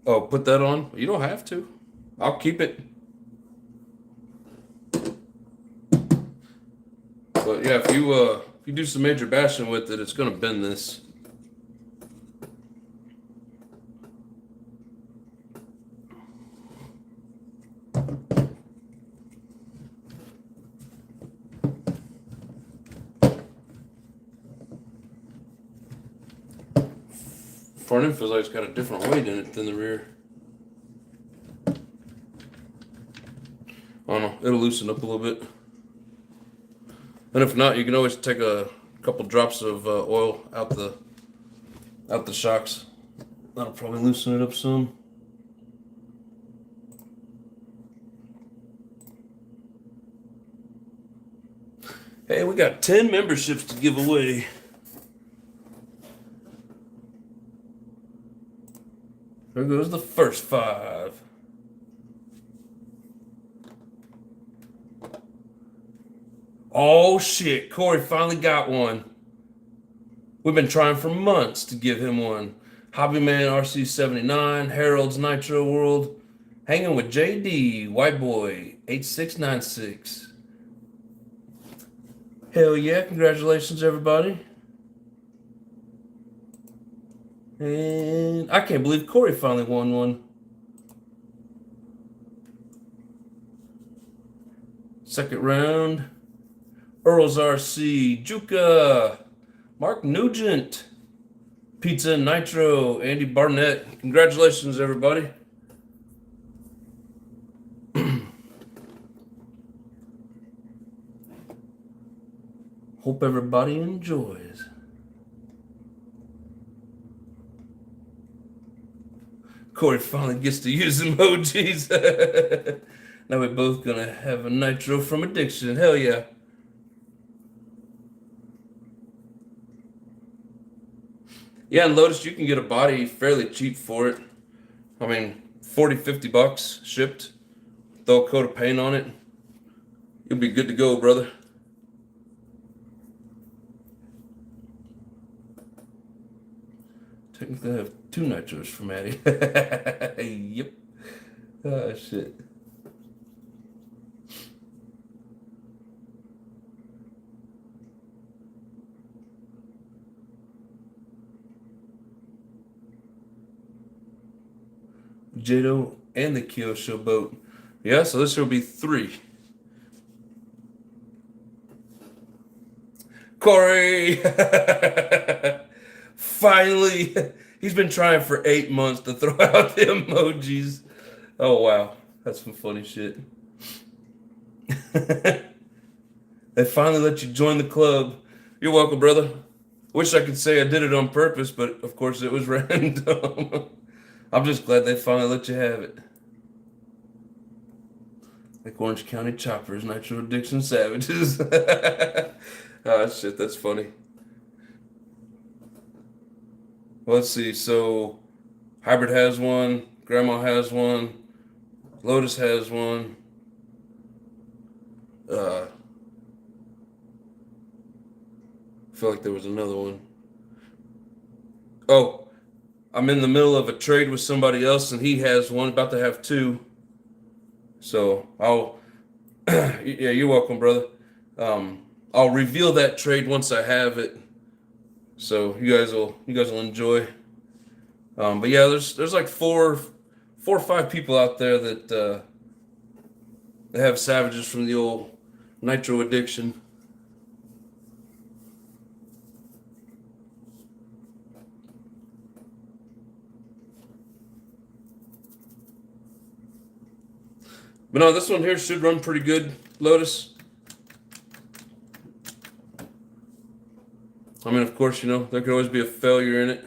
Oh, put that on? You don't have to. I'll keep it. But yeah, if you do some major bashing with it, it's gonna bend this. Front end feels like it's got a different weight in it than the rear. I don't know, it'll loosen up a little bit. And if not, you can always take a couple drops of oil out the out the shocks. That'll probably loosen it up some. Hey, we got 10 memberships to give away. There goes the first 5. Oh shit, Corey finally got one. We've been trying for months to give him one. Hobbyman RC79, Harold's Nitro World, hanging with JD, White Boy, 8696. Hell yeah, congratulations everybody. And I can't believe Corey finally won one. Second round, Earl's RC, Juka, Mark Nugent, Pizza Nitro, Andy Barnett. Congratulations, everybody. Hope everybody enjoys. Corey finally gets to use emojis. Now we're both gonna have a Nitro from Addiction. Hell yeah. Yeah, and Lotus, you can get a body fairly cheap for it. I mean, 40, 50 bucks shipped. Throw a coat of paint on it. You'll be good to go, brother. Technically, I have 2 Nitros for Maddie. Yep. Oh, shit. Jado and the Kyosho boat. Yeah, so this will be 3. Corey! Finally! He's been trying for 8 months to throw out the emojis. Oh, wow. That's some funny shit. They finally let you join the club. You're welcome, brother. Wish I could say I did it on purpose, but of course it was random. I'm just glad they finally let you have it. Like Orange County Choppers, Nitro Addiction Savages. Oh, shit, that's funny. Well, let's see. So, Hybrid has one. Grandma has one. Lotus has one. I feel like there was another one. Oh, I'm in the middle of a trade with somebody else, and he has one, about to have 2. So I'll, yeah, you're welcome, brother. I'll reveal that trade once I have it, so you guys will enjoy. But yeah, there's like four or 5 people out there that have Savages from the old Nitro Addiction. But no, this one here should run pretty good, Lotus. I mean, of course, there could always be a failure in it.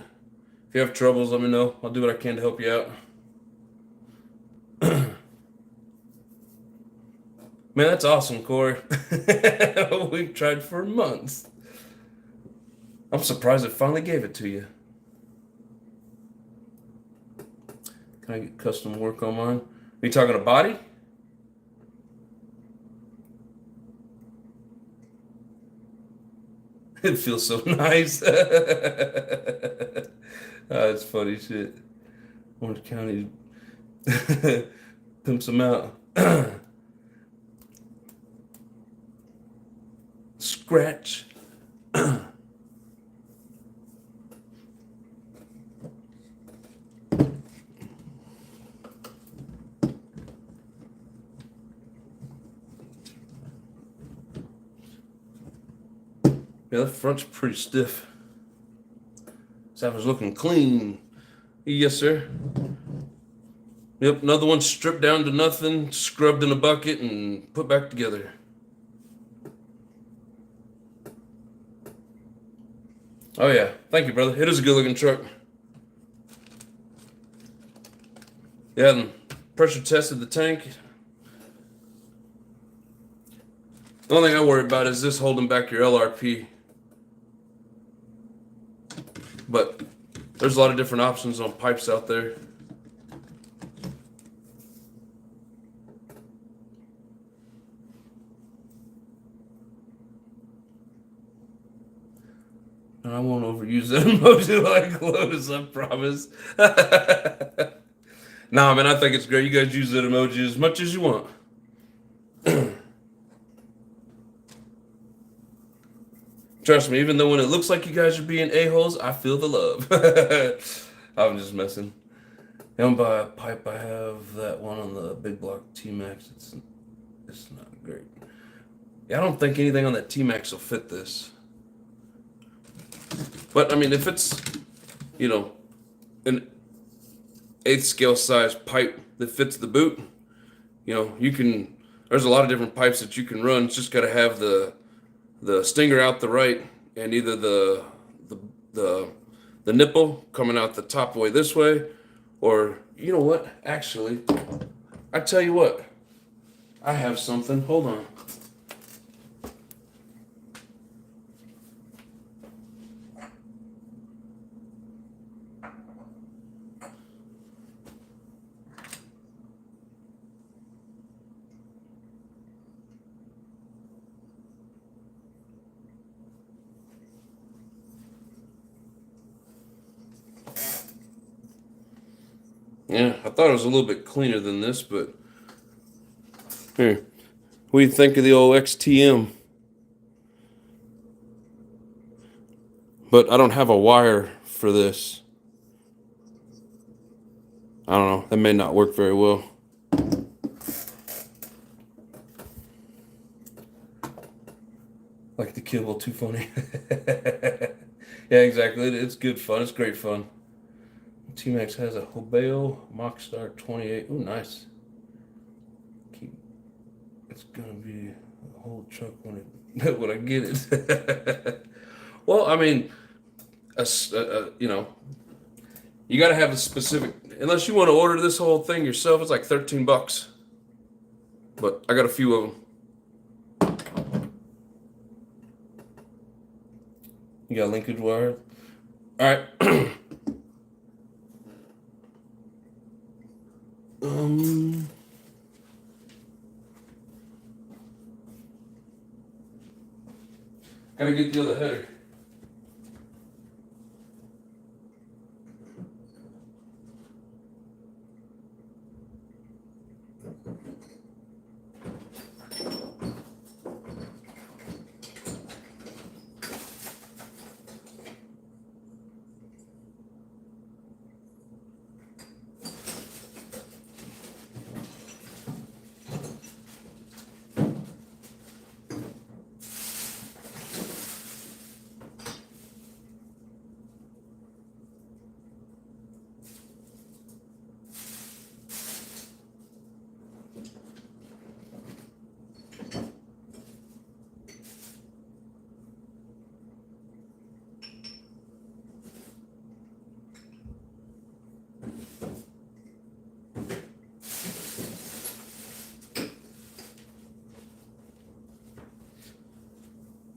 If you have troubles, let me know. I'll do what I can to help you out. Man, that's awesome, Corey. We've tried for months. I'm surprised it finally gave it to you. Can I get custom work on mine? Are you talking a body? It feels so nice. It's funny shit. Orange County pimps them out. Scratch. Yeah, that front's pretty stiff. Savage looking clean. Yes, sir. Yep, another one stripped down to nothing, scrubbed in a bucket, and put back together. Oh yeah, thank you, brother. It is a good looking truck. Yeah, and pressure tested the tank. The only thing I worry about is this holding back your LRP. But there's a lot of different options on pipes out there. And I won't overuse that emoji like close, I promise. Nah, man, I think it's great. You guys use that emoji as much as you want. Trust me, even though when it looks like you guys are being a-holes, I feel the love. I'm just messing. And by a pipe, I have that one on the big block T-Max. It's not great. Yeah, I don't think anything on that T-Max will fit this. But, I mean, if it's, you know, an 1/8 scale size pipe that fits the boot, you know, you can, there's a lot of different pipes that you can run. It's just got to have the stinger out the right and either the nipple coming out the top way this way, or, you know what, actually, I tell you what, I have something. Hold on. Yeah, I thought it was a little bit cleaner than this, but here, what do you think of the old XTM? But I don't have a wire for this. I don't know. That may not work very well. Like the kibble, too funny. Yeah, exactly. It's good fun. It's great fun. T-Max has a Hobeo Mockstar 28. Ooh, nice. It's gonna be a whole truck when I get it. Well, I mean, you know, you got to have a specific. Unless you want to order this whole thing yourself, it's like $13. But I got a few of them. You got linkage wire. All right. Gotta get the other header.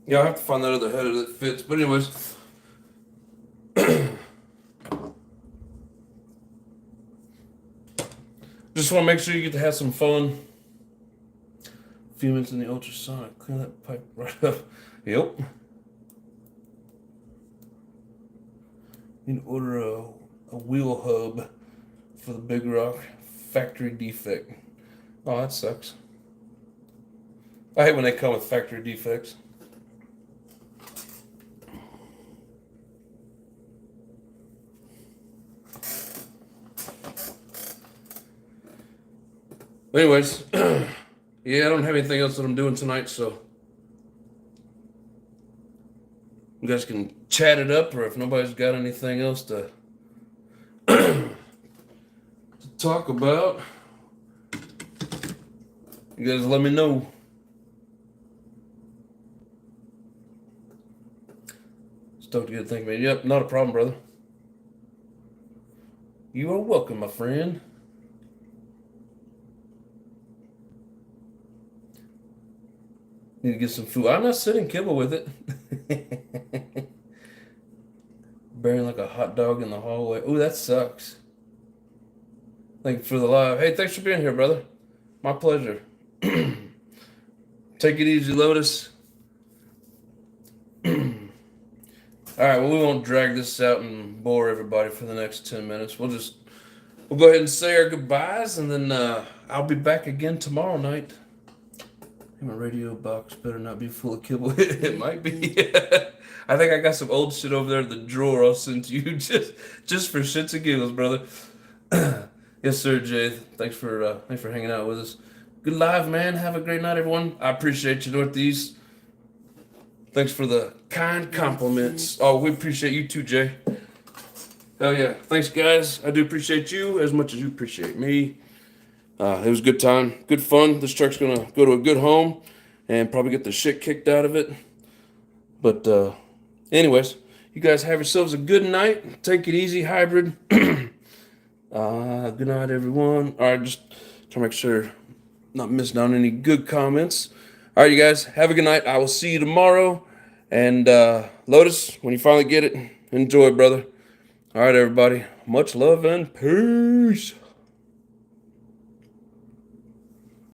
Yeah, I have to find that other header that fits. But anyways, just want to make sure you get to have some fun. A few minutes in the ultrasonic, clean that pipe right up. Yep. Need to order a wheel hub for the big rock. Factory defect. Oh, that sucks. I hate when they come with factory defects. Anyways, yeah, I don't have anything else that I'm doing tonight, so you guys can chat it up, or if nobody's got anything else to talk about, you guys let me know. Stoked to get a thing, man. Yep, not a problem, brother. You are welcome, my friend. Need to get some food. I'm not sitting kibble with it. Bearing like a hot dog in the hallway. Ooh, that sucks. Thank you for the live. Hey, thanks for being here, brother. My pleasure. Take it easy, Lotus. All right, well, we won't drag this out and bore everybody for the next 10 minutes. We'll go ahead and say our goodbyes, and then I'll be back again tomorrow night. My radio box better not be full of kibble. It might be. I think I got some old shit over there in the drawer I'll send to you just for shits and giggles, brother. Yes, sir, Jay. Thanks for hanging out with us. Good live, man. Have a great night, everyone. I appreciate you, Northeast. Thanks for the kind compliments. Oh, we appreciate you too, Jay. Hell yeah. Thanks, guys. I do appreciate you as much as you appreciate me. It was a good time. Good fun. This truck's going to go to a good home and probably get the shit kicked out of it. But anyways, you guys have yourselves a good night. Take it easy, hybrid. Good night, everyone. All right, just trying to make sure not missing out on any good comments. All right, you guys, have a good night. I will see you tomorrow. And Lotus, when you finally get it, enjoy, brother. All right, everybody. Much love and peace.